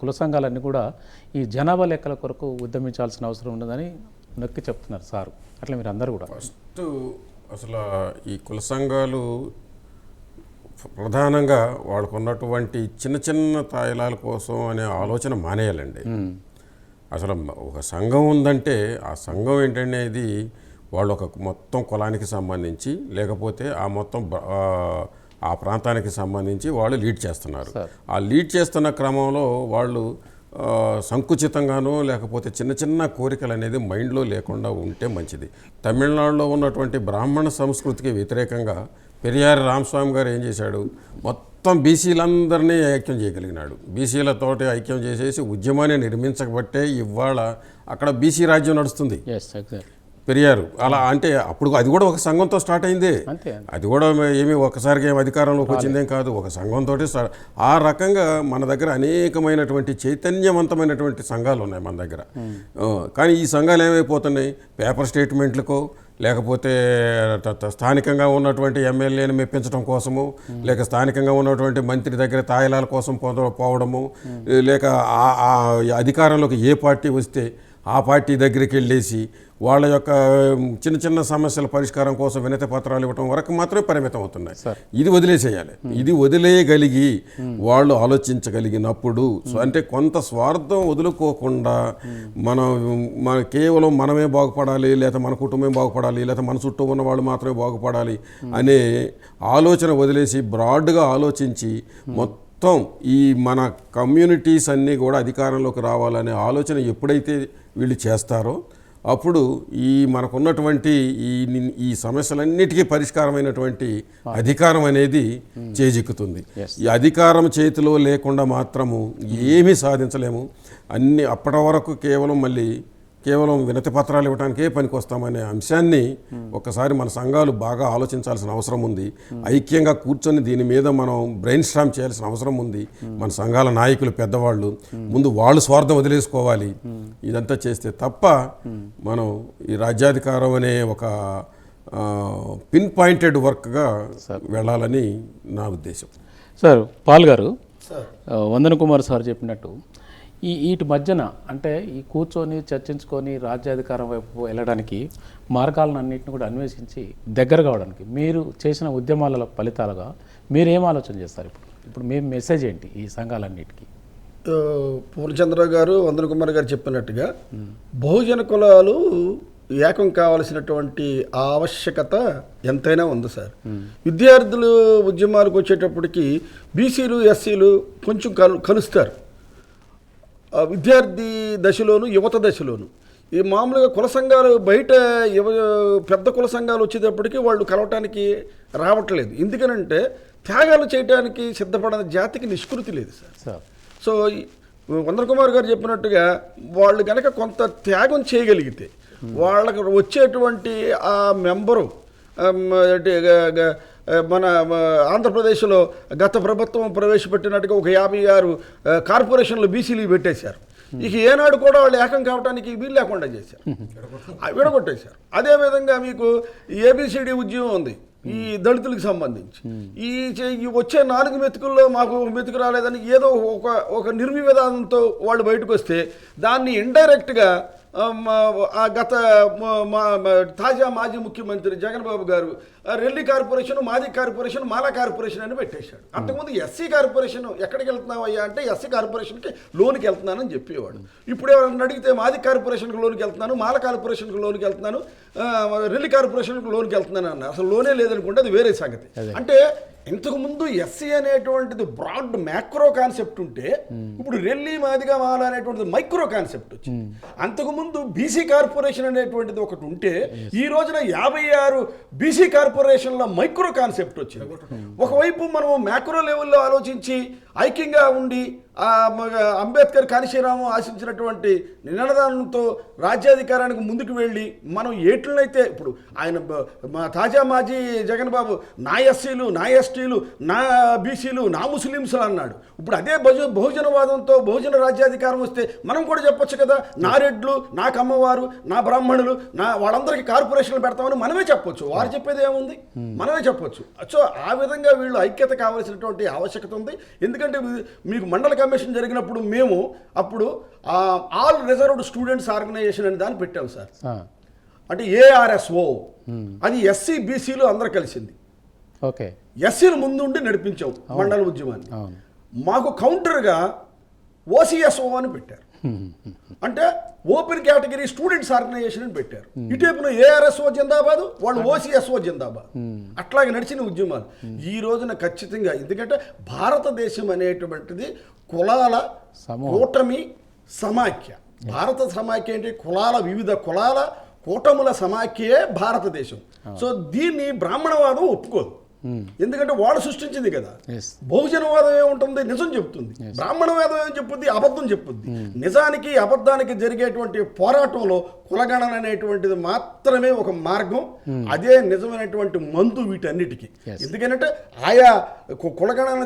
కుల సంఘాలన్నీ కూడా ఈ జనాభా లెక్కల కొరకు ఉద్యమించాల్సిన అవసరం ఉన్నదని నొక్కి చెప్తున్నారు సారు. అట్లా మీరు అందరూ కూడా ఫస్ట్ అసలు ఈ కుల సంఘాలు ప్రధానంగా వాళ్ళకు ఉన్నటువంటి చిన్న చిన్న తాయిలాల కోసం అనే ఆలోచన మానేయాలండి. అసలు ఒక సంఘం ఉందంటే ఆ సంఘం ఏంటంటే ఇది వాళ్ళు ఒక మొత్తం కులానికి సంబంధించి, లేకపోతే ఆ మొత్తం ఆ ప్రాంతానికి సంబంధించి వాళ్ళు లీడ్ చేస్తున్నారు. ఆ లీడ్ చేస్తున్న క్రమంలో వాళ్ళు సంకుచితంగానో లేకపోతే చిన్న చిన్న కోరికలు అనేది మైండ్లో లేకుండా ఉంటే మంచిది. తమిళనాడులో ఉన్నటువంటి బ్రాహ్మణ సంస్కృతికి వ్యతిరేకంగా పెరియార్ రామస్వామి గారు ఏం చేశాడు? మొత్తం బీసీలందరినీ ఐక్యం చేయగలిగినాడు. బీసీలతోటి ఐక్యం చేసేసి ఉద్యమాన్ని నిర్మించబట్టే ఇవాళ అక్కడ బీసీ రాజ్యం నడుస్తుంది. పెరియారు అలా అంటే అప్పుడు అది కూడా ఒక సంఘంతో స్టార్ట్ అయింది. అది కూడా ఏమి ఒకసారికి ఏమి అధికారంలోకి వచ్చిందేం కాదు, ఒక సంఘంతో ఆ రకంగా మన దగ్గర అనేకమైనటువంటి చైతన్యవంతమైనటువంటి సంఘాలు ఉన్నాయి మన దగ్గర. కానీ ఈ సంఘాలు ఏమైపోతున్నాయి? పేపర్ స్టేట్మెంట్లకో లేకపోతే స్థానికంగా ఉన్నటువంటి ఎమ్మెల్యేని మెప్పించడం కోసము, లేక స్థానికంగా ఉన్నటువంటి మంత్రి దగ్గర తాయిలాల కోసం పోవడము, లేక ఆ అధికారంలోకి ఏ పార్టీ వస్తే ఆ పార్టీ దగ్గరికి వెళ్ళేసి వాళ్ళ యొక్క చిన్న చిన్న సమస్యల పరిష్కారం కోసం వినతి పత్రాలు ఇవ్వడం వరకు మాత్రమే పరిమితం అవుతున్నాయి. ఇది వదిలేసేయాలి. ఇది వదిలేయగలిగి వాళ్ళు ఆలోచించగలిగినప్పుడు, అంటే కొంత స్వార్థం వదులుకోకుండా మన కేవలం మనమే బాగుపడాలి, లేదా మన కుటుంబం బాగుపడాలి, లేదా మన చుట్టూ ఉన్న వాళ్ళు మాత్రమే బాగుపడాలి అనే ఆలోచన వదిలేసి బ్రాడ్గా ఆలోచించి మొత్తం ఈ మన కమ్యూనిటీస్ అన్నీ కూడా అధికారంలోకి రావాలనే ఆలోచన ఎప్పుడైతే వీళ్ళు చేస్తారో అప్పుడు మనకున్నటువంటి ఈ సమస్యలన్నిటికీ పరిష్కారమైనటువంటి అధికారం అనేది చేజిక్కుతుంది. ఈ అధికారం చేతిలో లేకుండా మాత్రము ఏమీ సాధించలేము. అప్పటి వరకు కేవలం వినతి పత్రాలు ఇవ్వడానికే పనికొస్తామనే అంశాన్ని ఒక్కసారి మన సంఘాలు బాగా ఆలోచించాల్సిన అవసరం ఉంది. ఐక్యంగా కూర్చొని దీని మీద మనం బ్రెయిన్ స్టార్మ్ చేయాల్సిన అవసరం ఉంది. మన సంఘాల నాయకులు, పెద్దవాళ్ళు ముందు వాళ్ళు స్వార్థం వదిలేసుకోవాలి. ఇదంతా చేస్తే తప్ప మనం ఈ రాజ్యాధికారం అనే ఒక పిన్ పాయింటెడ్ వర్క్గా వెళ్ళాలని నా ఉద్దేశం. సార్ పాల్ గారు, వందన్ కుమార్ సార్ చెప్పినట్టు వీటి మధ్యన అంటే ఈ కూర్చొని చర్చించుకొని రాజ్యాధికారం వైపు వెళ్ళడానికి మార్గాలను అన్నింటిని కూడా అన్వేషించి దగ్గర కావడానికి మీరు చేసిన ఉద్యమాల ఫలితాలుగా మీరేం ఆలోచన చేస్తారు? ఇప్పుడు మీ మెసేజ్ ఏంటి ఈ సంఘాలన్నిటికీ? పూర్ణచంద్ర గారు, వందన్ కుమార్ గారు చెప్పినట్టుగా బహుజన కులాలు ఏకం కావాల్సినటువంటి ఆవశ్యకత ఎంతైనా ఉంది సార్. విద్యార్థులు ఉద్యమాలకు వచ్చేటప్పటికి బీసీలు, ఎస్సీలు కొంచెం కలుస్తారు. విద్యార్థి దశలోను, యువత దశలోను. ఈ మామూలుగా కుల సంఘాలు బయట పెద్ద కుల సంఘాలు వచ్చేటప్పటికి వాళ్ళు కలవటానికి రావట్లేదు. ఎందుకనంటే త్యాగాలు చేయడానికి సిద్ధపడిన జాతికి నిష్కృతి లేదు సార్. సో వందన్ కుమార్ గారు చెప్పినట్టుగా వాళ్ళు కనుక కొంత త్యాగం చేయగలిగితే వాళ్ళకి వచ్చేటువంటి ఆ మెంబరు మన ఆంధ్రప్రదేశ్లో గత ప్రభుత్వం ప్రవేశపెట్టినట్టుగా ఒక 56 కార్పొరేషన్లు బీసీలు పెట్టేశారు. ఇక ఏనాడు కూడా వాళ్ళు ఏకం కావడానికి వీలు లేకుండా చేశారు, విడగొట్టేశారు. అదేవిధంగా మీకు ఏబిసిడి ఉద్యమం ఉంది ఈ దళితులకు సంబంధించి. ఈ వచ్చే 4 మెతుకుల్లో మాకు మెతుకు రాలేదని ఏదో ఒక నిర్వివాదంతో వాళ్ళు బయటకు వస్తే దాన్ని ఇండైరెక్ట్గా గత తాజా మాజీ ముఖ్యమంత్రి జగన్ బాబు గారు రెల్లి కార్పొరేషన్, మాది కార్పొరేషన్, మాలా కార్పొరేషన్ అని పెట్టేశాడు. అంతకుముందు ఎస్సీ కార్పొరేషన్ ఎక్కడికి వెళ్తున్నావయ్యా అంటే ఎస్సీ కార్పొరేషన్కి లోన్కి వెళ్తున్నానని చెప్పేవాడు. ఇప్పుడు ఎవరైనా అడిగితే మాది కార్పొరేషన్కి లోన్కి వెళ్తున్నాను, మాల కార్పొరేషన్కి లోన్కి వెళ్తున్నాను, రెల్లి కార్పొరేషన్కి లోన్కి వెళ్తున్నాను అన్నారు. అసలు లోనే లేదనుకుంటే అది వేరే సంగతి. అంటే ఇంతకుముందు ఎస్సీ అనేటువంటిది బ్రాడ్ మ్యాక్రో కాన్సెప్ట్ ఉంటే ఇప్పుడు రెల్లి, మాదిగా, మాల అనేటువంటిది మైక్రో కాన్సెప్ట్ వచ్చింది. అంతకుముందు బీసీ కార్పొరేషన్ అనేటువంటిది ఒకటి ఉంటే ఈ రోజున 56 బీసీ కార్పొరేషన్ల మైక్రో కాన్సెప్ట్ వచ్చింది. ఒకవైపు మనం మ్యాక్రో లెవెల్లో ఆలోచించి ఐక్యంగా ఉండి అంబేద్కర్, కాళీశ్రీరాము ఆశించినటువంటి నినాదంతో రాజ్యాధికారానికి ముందుకు వెళ్ళి మనం ఏట్లనైతే ఇప్పుడు ఆయన తాజా మాజీ జగన్ బాబు నా ఎస్సీలు, నా ఎస్టీలు, నా బీసీలు, నా ముస్లింస్ అన్నాడు. ఇప్పుడు అదే బహుజనవాదంతో బహుజన రాజ్యాధికారం వస్తే మనం కూడా చెప్పొచ్చు కదా, నా రెడ్లు, నా కమ్మవారు, నా బ్రాహ్మణులు, వాళ్ళందరికీ కార్పొరేషన్లు పెడతామని మనమే చెప్పొచ్చు. వారు చెప్పేది ఏముంది, మనమే చెప్పొచ్చు. సో ఆ విధంగా వీళ్ళు ఐక్యత కావాల్సినటువంటి ఆవశ్యకత ఉంది. ఎందుకంటే మీకు మండల కమిషన్ జరిగినప్పుడు మేము అప్పుడు ఆల్ రిజర్వ్డ్ స్టూడెంట్స్ ఆర్గనైజేషన్ అని దాన్ని పెట్టాం సార్. అంటే ఏఆర్ఎస్ఓ, అది ఎస్సీ బీసీలు అందరూ కలిసింది. ఓకే, ఎస్సీలు ముందుండి నడిపించాం మండల ఉద్యమాన్ని. మాకు కౌంటర్గా ఓసీఎస్ఓ అని పెట్టారు. అంటే ఓపెన్ కేటగిరీ స్టూడెంట్స్ ఆర్గనైజేషన్ అని పెట్టారు. ఇటేపున ఏఆర్ఎస్ఓ జిందాబాద్, వాళ్ళు ఓసీఎస్ఓ జిందాబాద్. అట్లాగే నడిచిన ఉద్యమాలు ఈ రోజున ఖచ్చితంగా. ఎందుకంటే భారతదేశం అనేటువంటిది కులాల కూటమి సమాఖ్య. భారత సమాఖ్య ఏంటి? వివిధ కులాల కూటముల సమాఖ్యే భారతదేశం. సో దీన్ని బ్రాహ్మణవాదం ఒప్పుకోదు. ఎందుకంటే వాళ్ళు సృష్టించింది కదా. బహుజనవాదం ఏముంటుంది? నిజం చెప్తుంది. బ్రాహ్మణవాదం ఏం చెప్పుద్ది? అబద్ధం చెప్పుద్ది. నిజానికి అబద్ధానికి జరిగేటువంటి పోరాటంలో కులగణన అనేటువంటిది మాత్రమే ఒక మార్గం. అదే నిజమైనటువంటి మందు వీటన్నిటికీ. ఎందుకంటే ఆయా కులగణన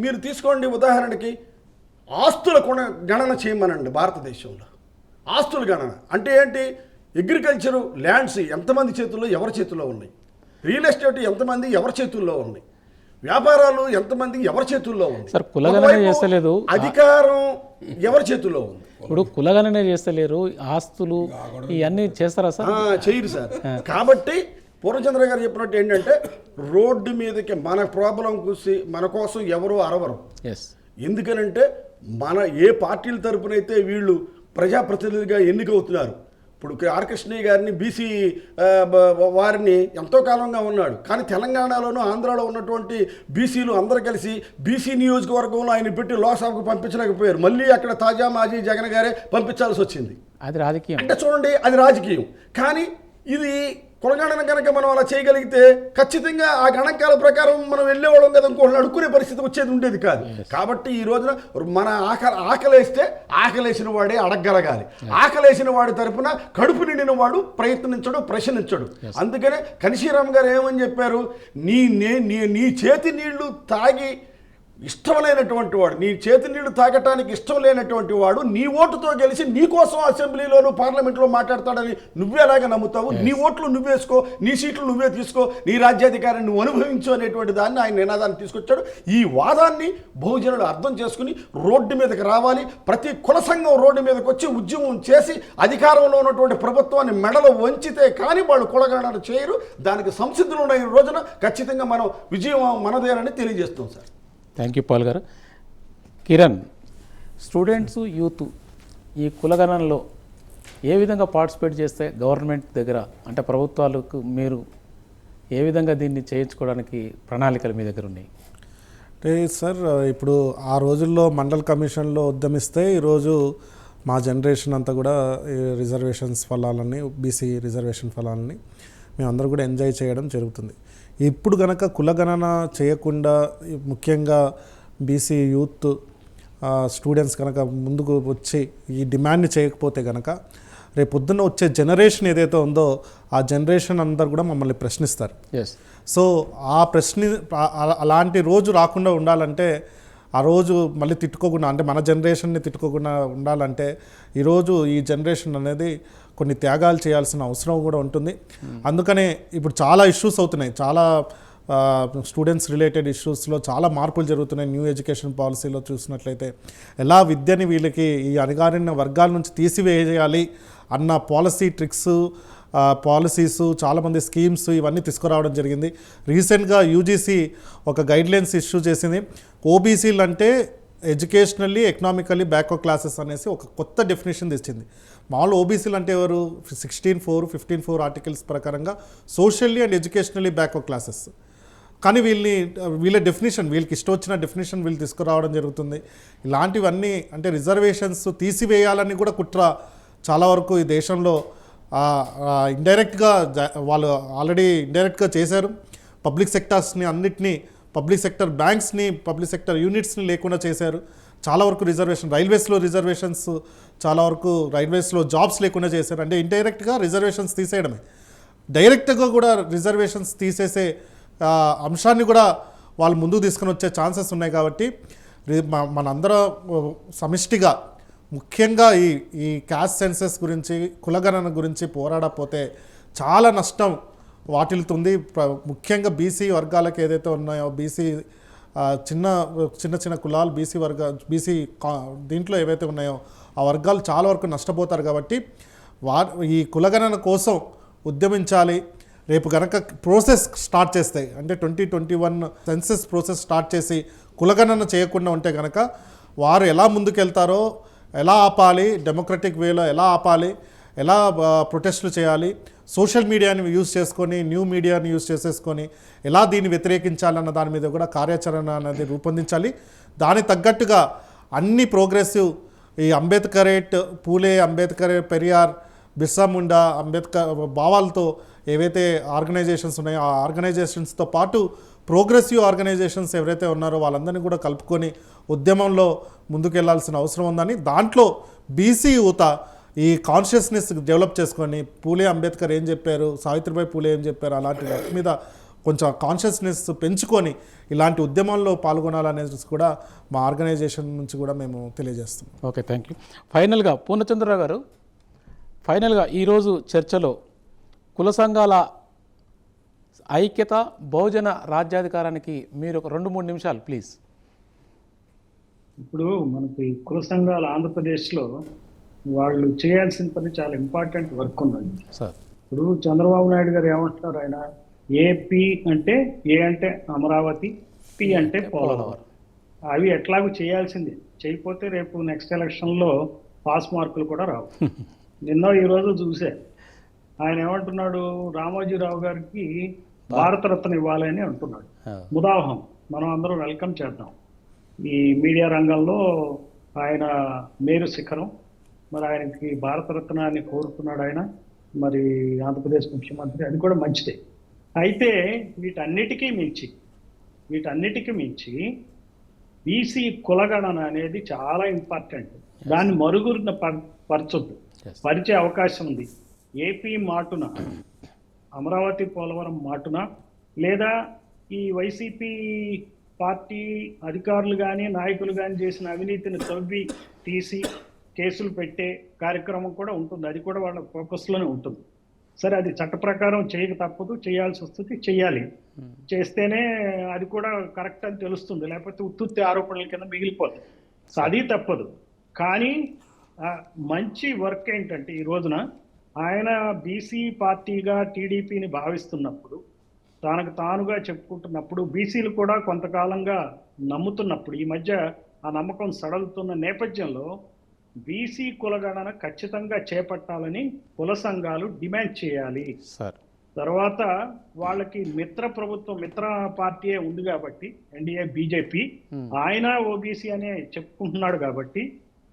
మీరు తీసుకోండి ఉదాహరణకి ఆస్తుల గణన చేయమనండి. భారతదేశంలో ఆస్తుల గణన అంటే ఏంటి? అగ్రికల్చరు ల్యాండ్స్ ఎంతమంది చేతుల్లో ఎవరి చేతుల్లో ఉన్నాయి, రియల్ ఎస్టేట్ ఎంతమంది ఎవరి చేతుల్లో ఉన్నాయి, వ్యాపారాలు ఎంతమంది ఎవరి చేతుల్లో ఉంది, సార్ కులగణన ఒకవైపు చేస్తలేదు, అధికారం ఎవరి చేతుల్లో ఉంది. ఇప్పుడు కులగణనే చేస్తలేరు, ఆస్తులు ఇవన్నీ చేస్తారా సార్? చేయరు సార్. కాబట్టి పూర్ణచంద్ర గారు చెప్పినట్టు ఏంటంటే రోడ్డు మీదకి మన ప్రాబ్లం కూసి మన కోసం ఎవరు అరవరు. ఎస్, ఎందుకనంటే మన ఏ పార్టీల తరపునైతే వీళ్ళు ప్రజాప్రతినిధిగా ఎన్నికవుతున్నారు. ఇప్పుడు ఆర్ కృష్ణయ్య గారిని బీసీ వారిని ఎంతో కాలంగా ఉన్నాడు, కానీ తెలంగాణలోనూ ఆంధ్రాలో ఉన్నటువంటి బీసీలు అందరూ కలిసి బీసీ నియోజకవర్గంలో ఆయన పెట్టి లోక్సభకు పంపించలేకపోయారు. మళ్ళీ అక్కడ తాజా మాజీ జగన్ గారే పంపించాల్సి వచ్చింది. అది రాజకీయం. అంటే చూడండి, అది రాజకీయం. కానీ ఇది కులగణన కనుక మనం అలా చేయగలిగితే ఖచ్చితంగా ఆ గణాంకాల ప్రకారం మనం వెళ్ళేవాళ్ళం కదా, ఇంకోళ్ళు అడుక్కునే పరిస్థితి వచ్చేది ఉండేది కాదు. కాబట్టి ఈ రోజున మన ఆకలేస్తే ఆకలేసిన వాడే అడగగలగాలి. ఆకలేసిన వాడి తరపున కడుపు నిండిన వాడు ప్రయత్నించడు, ప్రశ్నించడు. అందుకనే కనిశీరామ్ గారు ఏమని చెప్పారు, నీ చేతి నీళ్లు తాగి ఇష్టం లేనటువంటి వాడు, నీ చేతి నీళ్లు తాగటానికి ఇష్టం లేనటువంటి వాడు నీ ఓటుతో గెలిచి నీ కోసం అసెంబ్లీలోను పార్లమెంట్లో మాట్లాడతాడని నువ్వే అలాగే నమ్ముతావు. నీ ఓట్లు నువ్వేసుకో, నీ సీట్లు నువ్వే తీసుకో, నీ రాజ్యాధికారాన్ని నువ్వు అనుభవించు అనేటువంటి దాన్ని ఆయన నినాదాన్ని తీసుకొచ్చాడు. ఈ వాదాన్ని బహుజనులు అర్థం చేసుకుని రోడ్డు మీదకి రావాలి. ప్రతి కుల సంఘం రోడ్డు మీదకి వచ్చి ఉద్యమం చేసి అధికారంలో ఉన్నటువంటి ప్రభుత్వాన్ని మెడలో వంచితే కానీ వాళ్ళు కులగణన చేయరు. దానికి సంసిద్ధులు ఉన్న ఈ రోజున ఖచ్చితంగా మనం విజయం మనదేనని తెలియజేస్తాం సార్. థ్యాంక్ యూ పాల్ గారు. కిరణ్, స్టూడెంట్స్ యూత్ ఈ కులగణనలో ఏ విధంగా పార్టిసిపేట్ చేస్తే గవర్నమెంట్ దగ్గర అంటే ప్రభుత్వాలకు మీరు ఏ విధంగా దీన్ని చేయించుకోవడానికి ప్రణాళికలు మీ దగ్గర ఉన్నాయి? అంటే సార్, ఇప్పుడు ఆ రోజుల్లో మండల్ కమిషన్లో ఉద్యమిస్తే ఈరోజు మా జనరేషన్ అంతా కూడా రిజర్వేషన్స్ ఫలాలని, బీసీ రిజర్వేషన్ ఫలాలని మేమందరూ కూడా ఎంజాయ్ చేయడం జరుగుతుంది. ఇప్పుడు కనుక కులగణన చేయకుండా ముఖ్యంగా బీసీ యూత్ స్టూడెంట్స్ కనుక ముందుకు వచ్చి ఈ డిమాండ్ని చేయకపోతే కనుక రేపు పొద్దున్న వచ్చే జనరేషన్ ఏదైతే ఉందో ఆ జనరేషన్ అందరు కూడా మమ్మల్ని ప్రశ్నిస్తారు. సో ఆ అలాంటి రోజు రాకుండా ఉండాలంటే, ఆ రోజు మళ్ళీ తిట్టుకోకుండా, అంటే మన జనరేషన్ని తిట్టుకోకుండా ఉండాలంటే ఈరోజు ఈ జనరేషన్ అనేది కొన్ని త్యాగాలు చేయాల్సిన అవసరం కూడా ఉంటుంది. అందుకనే ఇప్పుడు చాలా ఇష్యూస్ అవుతున్నాయి, చాలా స్టూడెంట్స్ రిలేటెడ్ ఇష్యూస్లో చాలా మార్పులు జరుగుతున్నాయి. న్యూ ఎడ్యుకేషన్ పాలసీలో చూసినట్లయితే ఎలా విద్యని వీళ్ళకి ఈ అణగారిన వర్గాల నుంచి తీసివేయాలి అన్న పాలసీస్ చాలామంది స్కీమ్స్ ఇవన్నీ తీసుకురావడం జరిగింది. రీసెంట్గా యూజీసీ ఒక గైడ్లైన్స్ ఇష్యూ చేసింది. ఓబీసీలు అంటే ఎడ్యుకేషనల్లీ ఎకనామికల్లీ బ్యాక్వర్డ్ క్లాసెస్ అనేసి ఒక కొత్త డెఫినేషన్ తెచ్చింది. మామూలు ఓబీసీలు అంటే ఎవరు? 16(4), 15(4) ఆర్టికల్స్ ప్రకారంగా socially and educationally backward classes. కానీ వీళ్ళ డెఫినేషన్, వీళ్ళకి ఇష్టం వచ్చిన డెఫినేషన్ వీళ్ళు తీసుకురావడం జరుగుతుంది. ఇలాంటివన్నీ అంటే రిజర్వేషన్స్ తీసివేయాలని కూడా కుట్ర చాలా వరకు ఈ దేశంలో ఇండైరెక్ట్గా వాళ్ళు ఆల్రెడీ ఇండైరెక్ట్గా చేశారు. పబ్లిక్ సెక్టార్స్ని అన్నిటినీ, పబ్లిక్ సెక్టర్ బ్యాంక్స్ని, పబ్లిక్ సెక్టర్ యూనిట్స్ని లేకుండా చేశారు. చాలా వరకు రైల్వేస్లో రిజర్వేషన్స్, చాలా వరకు రైల్వేస్లో జాబ్స్ లేకుండా చేశారు. అంటే ఇండైరెక్ట్గా రిజర్వేషన్స్ తీసేయడమే. డైరెక్ట్గా కూడా రిజర్వేషన్స్ తీసేసే అంశాన్ని కూడా వాళ్ళు ముందుకు తీసుకొని వచ్చే ఛాన్సెస్ ఉన్నాయి. కాబట్టి మనందరం సమిష్టిగా ముఖ్యంగా ఈ క్యాస్ట్ సెన్సెస్ గురించి, కులగణన గురించి పోరాడకపోతే చాలా నష్టం వాటిల్తుంది. ముఖ్యంగా బీసీ వర్గాలకు ఏదైతే ఉన్నాయో, బీసీ చిన్న కులాలు, బీసీ దీంట్లో ఏవైతే ఉన్నాయో ఆ వర్గాలు చాలా వరకు నష్టపోతారు. కాబట్టి ఈ కులగణన కోసం ఉద్యమించాలి. రేపు కనుక ప్రోసెస్ స్టార్ట్ చేస్తాయి అంటే 2021 సెన్సెస్ ప్రోసెస్ స్టార్ట్ చేసి కులగణన చేయకుండా ఉంటే కనుక వారు ఎలా ముందుకెళ్తారో, ఎలా ఆపాలి, డెమోక్రటిక్ వేలో ఎలా ఆపాలి, ఎలా ప్రొటెస్టులు చేయాలి, సోషల్ మీడియాని యూజ్ చేసుకొని, న్యూ మీడియాని యూజ్ చేసేసుకొని ఎలా దీన్ని వ్యతిరేకించాలన్న దాని మీద కూడా కార్యాచరణ అనేది రూపొందించాలి. దానికి తగ్గట్టుగా అన్ని ప్రోగ్రెసివ్ ఈ అంబేద్కరేట్, పూలే అంబేద్కర్, పెరియార్, బిర్సా ముండా, అంబేద్కర్ భావాలతో ఏవైతే ఆర్గనైజేషన్స్ ఉన్నాయో ఆ ఆర్గనైజేషన్స్తో పాటు ప్రోగ్రెసివ్ ఆర్గనైజేషన్స్ ఎవరైతే ఉన్నారో వాళ్ళందరినీ కూడా కలుపుకొని ఉద్యమంలో ముందుకెళ్లాల్సిన అవసరం ఉందని, దాంట్లో బీసీ యువత ఈ కాన్షియస్నెస్ డెవలప్ చేసుకొని పూలే అంబేద్కర్ ఏం చెప్పారు, సావిత్రిబాయి పూలే ఏం చెప్పారు, అలాంటి వాటి మీద కొంచెం కాన్షియస్నెస్ పెంచుకొని ఇలాంటి ఉద్యమాల్లో పాల్గొనాలనేది కూడా మా ఆర్గనైజేషన్ నుంచి కూడా మేము తెలియజేస్తున్నాం. Okay, thank you. ఫైనల్గా పూర్ణచంద్రరావు గారు, ఫైనల్గా ఈరోజు చర్చలో కుల సంఘాల ఐక్యత బహుజన రాజ్యాధికారానికి మీరు ఒక 2-3 నిమిషాలు ప్లీజ్. ఇప్పుడు మనకి కుల సంఘాలు ఆంధ్రప్రదేశ్లో వాళ్ళు చేయాల్సిన పని చాలా ఇంపార్టెంట్ వర్క్ ఉన్నది. సార్ ఇప్పుడు చంద్రబాబు నాయుడు గారు ఏమంటున్నారు, ఆయన ఏపీ అంటే ఏ అంటే అమరావతి, పి అంటే పోలవరం. అవి ఎట్లాగూ చేయాల్సిందే. చేయకపోతే రేపు నెక్స్ట్ ఎలక్షన్లో పాస్ మార్కులు కూడా రావు. నిన్న ఈరోజు చూసే ఆయన ఏమంటున్నాడు, రామోజీరావు గారికి భారతరత్న ఇవ్వాలని అంటున్నాడు. ముదావహం మనం అందరం వెల్కమ్ చేద్దాం. ఈ మీడియా రంగంలో ఆయన మేరు శిఖరం, మరి ఆయనకి భారతరత్నాన్ని కోరుతున్నాడు ఆయన, మరి ఆంధ్రప్రదేశ్ ముఖ్యమంత్రి, అది కూడా మంచిదే. అయితే వీటన్నిటికీ మించి బీసీ కులగణన అనేది చాలా ఇంపార్టెంట్. దాన్ని మరుగున పరచొద్దు, పరిచే అవకాశం ఉంది. ఏపీ మాటున, అమరావతి పోలవరం మాటున, లేదా ఈ వైసీపీ పార్టీ అధికారులు కానీ నాయకులు కానీ చేసిన అవినీతిని తవ్వి తీసి కేసులు పెట్టే కార్యక్రమం కూడా ఉంటుంది. అది కూడా వాళ్ళ ఫోకస్లోనే ఉంటుంది. సరే, అది చట్ట ప్రకారం చేయక తప్పదు, చేయాల్సి వస్తుంది, చెయ్యాలి. చేస్తేనే అది కూడా కరెక్ట్ అని తెలుస్తుంది, లేకపోతే ఉత్తుత్తి ఆరోపణల కింద మిగిలిపోతుంది. సో అది తప్పదు. కానీ మంచి వర్క్ ఏంటంటే ఈ రోజున ఆయన బీసీ పార్టీగా టీడీపీని భావిస్తున్నప్పుడు, తనకు తానుగా చెప్పుకుంటున్నప్పుడు, బీసీలు కూడా కొంతకాలంగా నమ్ముతున్నప్పుడు, ఈ మధ్య ఆ నమ్మకం సడలుతున్న నేపథ్యంలో బీసీ కులగణన ఖచ్చితంగా చేపట్టాలని కుల సంఘాలు డిమాండ్ చేయాలి. తర్వాత వాళ్ళకి మిత్ర పార్టీయే ఉంది కాబట్టి, ఎన్డీఏ బీజేపీ, ఆయన ఓబీసీ అనే చెప్పుకుంటున్నాడు కాబట్టి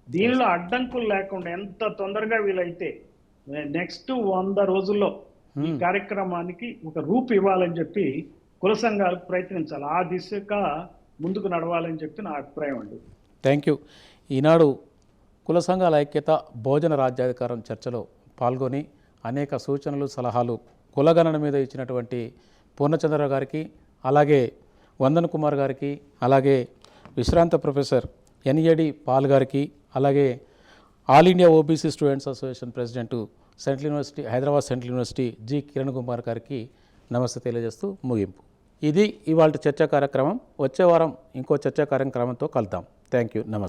దీనిలో అడ్డంకులు లేకుండా ఎంత తొందరగా వీలైతే నెక్స్ట్ 100 రోజుల్లో ఈ కార్యక్రమానికి ఒక రూపు ఇవ్వాలని చెప్పి కుల సంఘాలకు ప్రయత్నించాలి. ఆ దిశగా ముందుకు నడవాలని చెప్పి నా అభిప్రాయం అండి. Thank you. ఈనాడు కుల సంఘాల ఐక్యత బహుజన రాజ్యాధికారం చర్చలో పాల్గొని అనేక సూచనలు సలహాలు కులగణన మీద ఇచ్చినటువంటి పూర్ణచంద్రరావు గారికి, అలాగే వందన్ కుమార్ గారికి, అలాగే విశ్రాంత ప్రొఫెసర్ ఎన్ఏడి పాల్ గారికి, అలాగే all India OBC students association president central university, Hyderabad central university G Kiran Kumar గారికి నమస్తే తెలియజేస్తూ ముగింపు. ఇది ఇవాళ చర్చా కార్యక్రమం. వచ్చే వారం ఇంకో చర్చా కార్యక్రమంతో కలుద్దాం. Thank you. నమస్తే.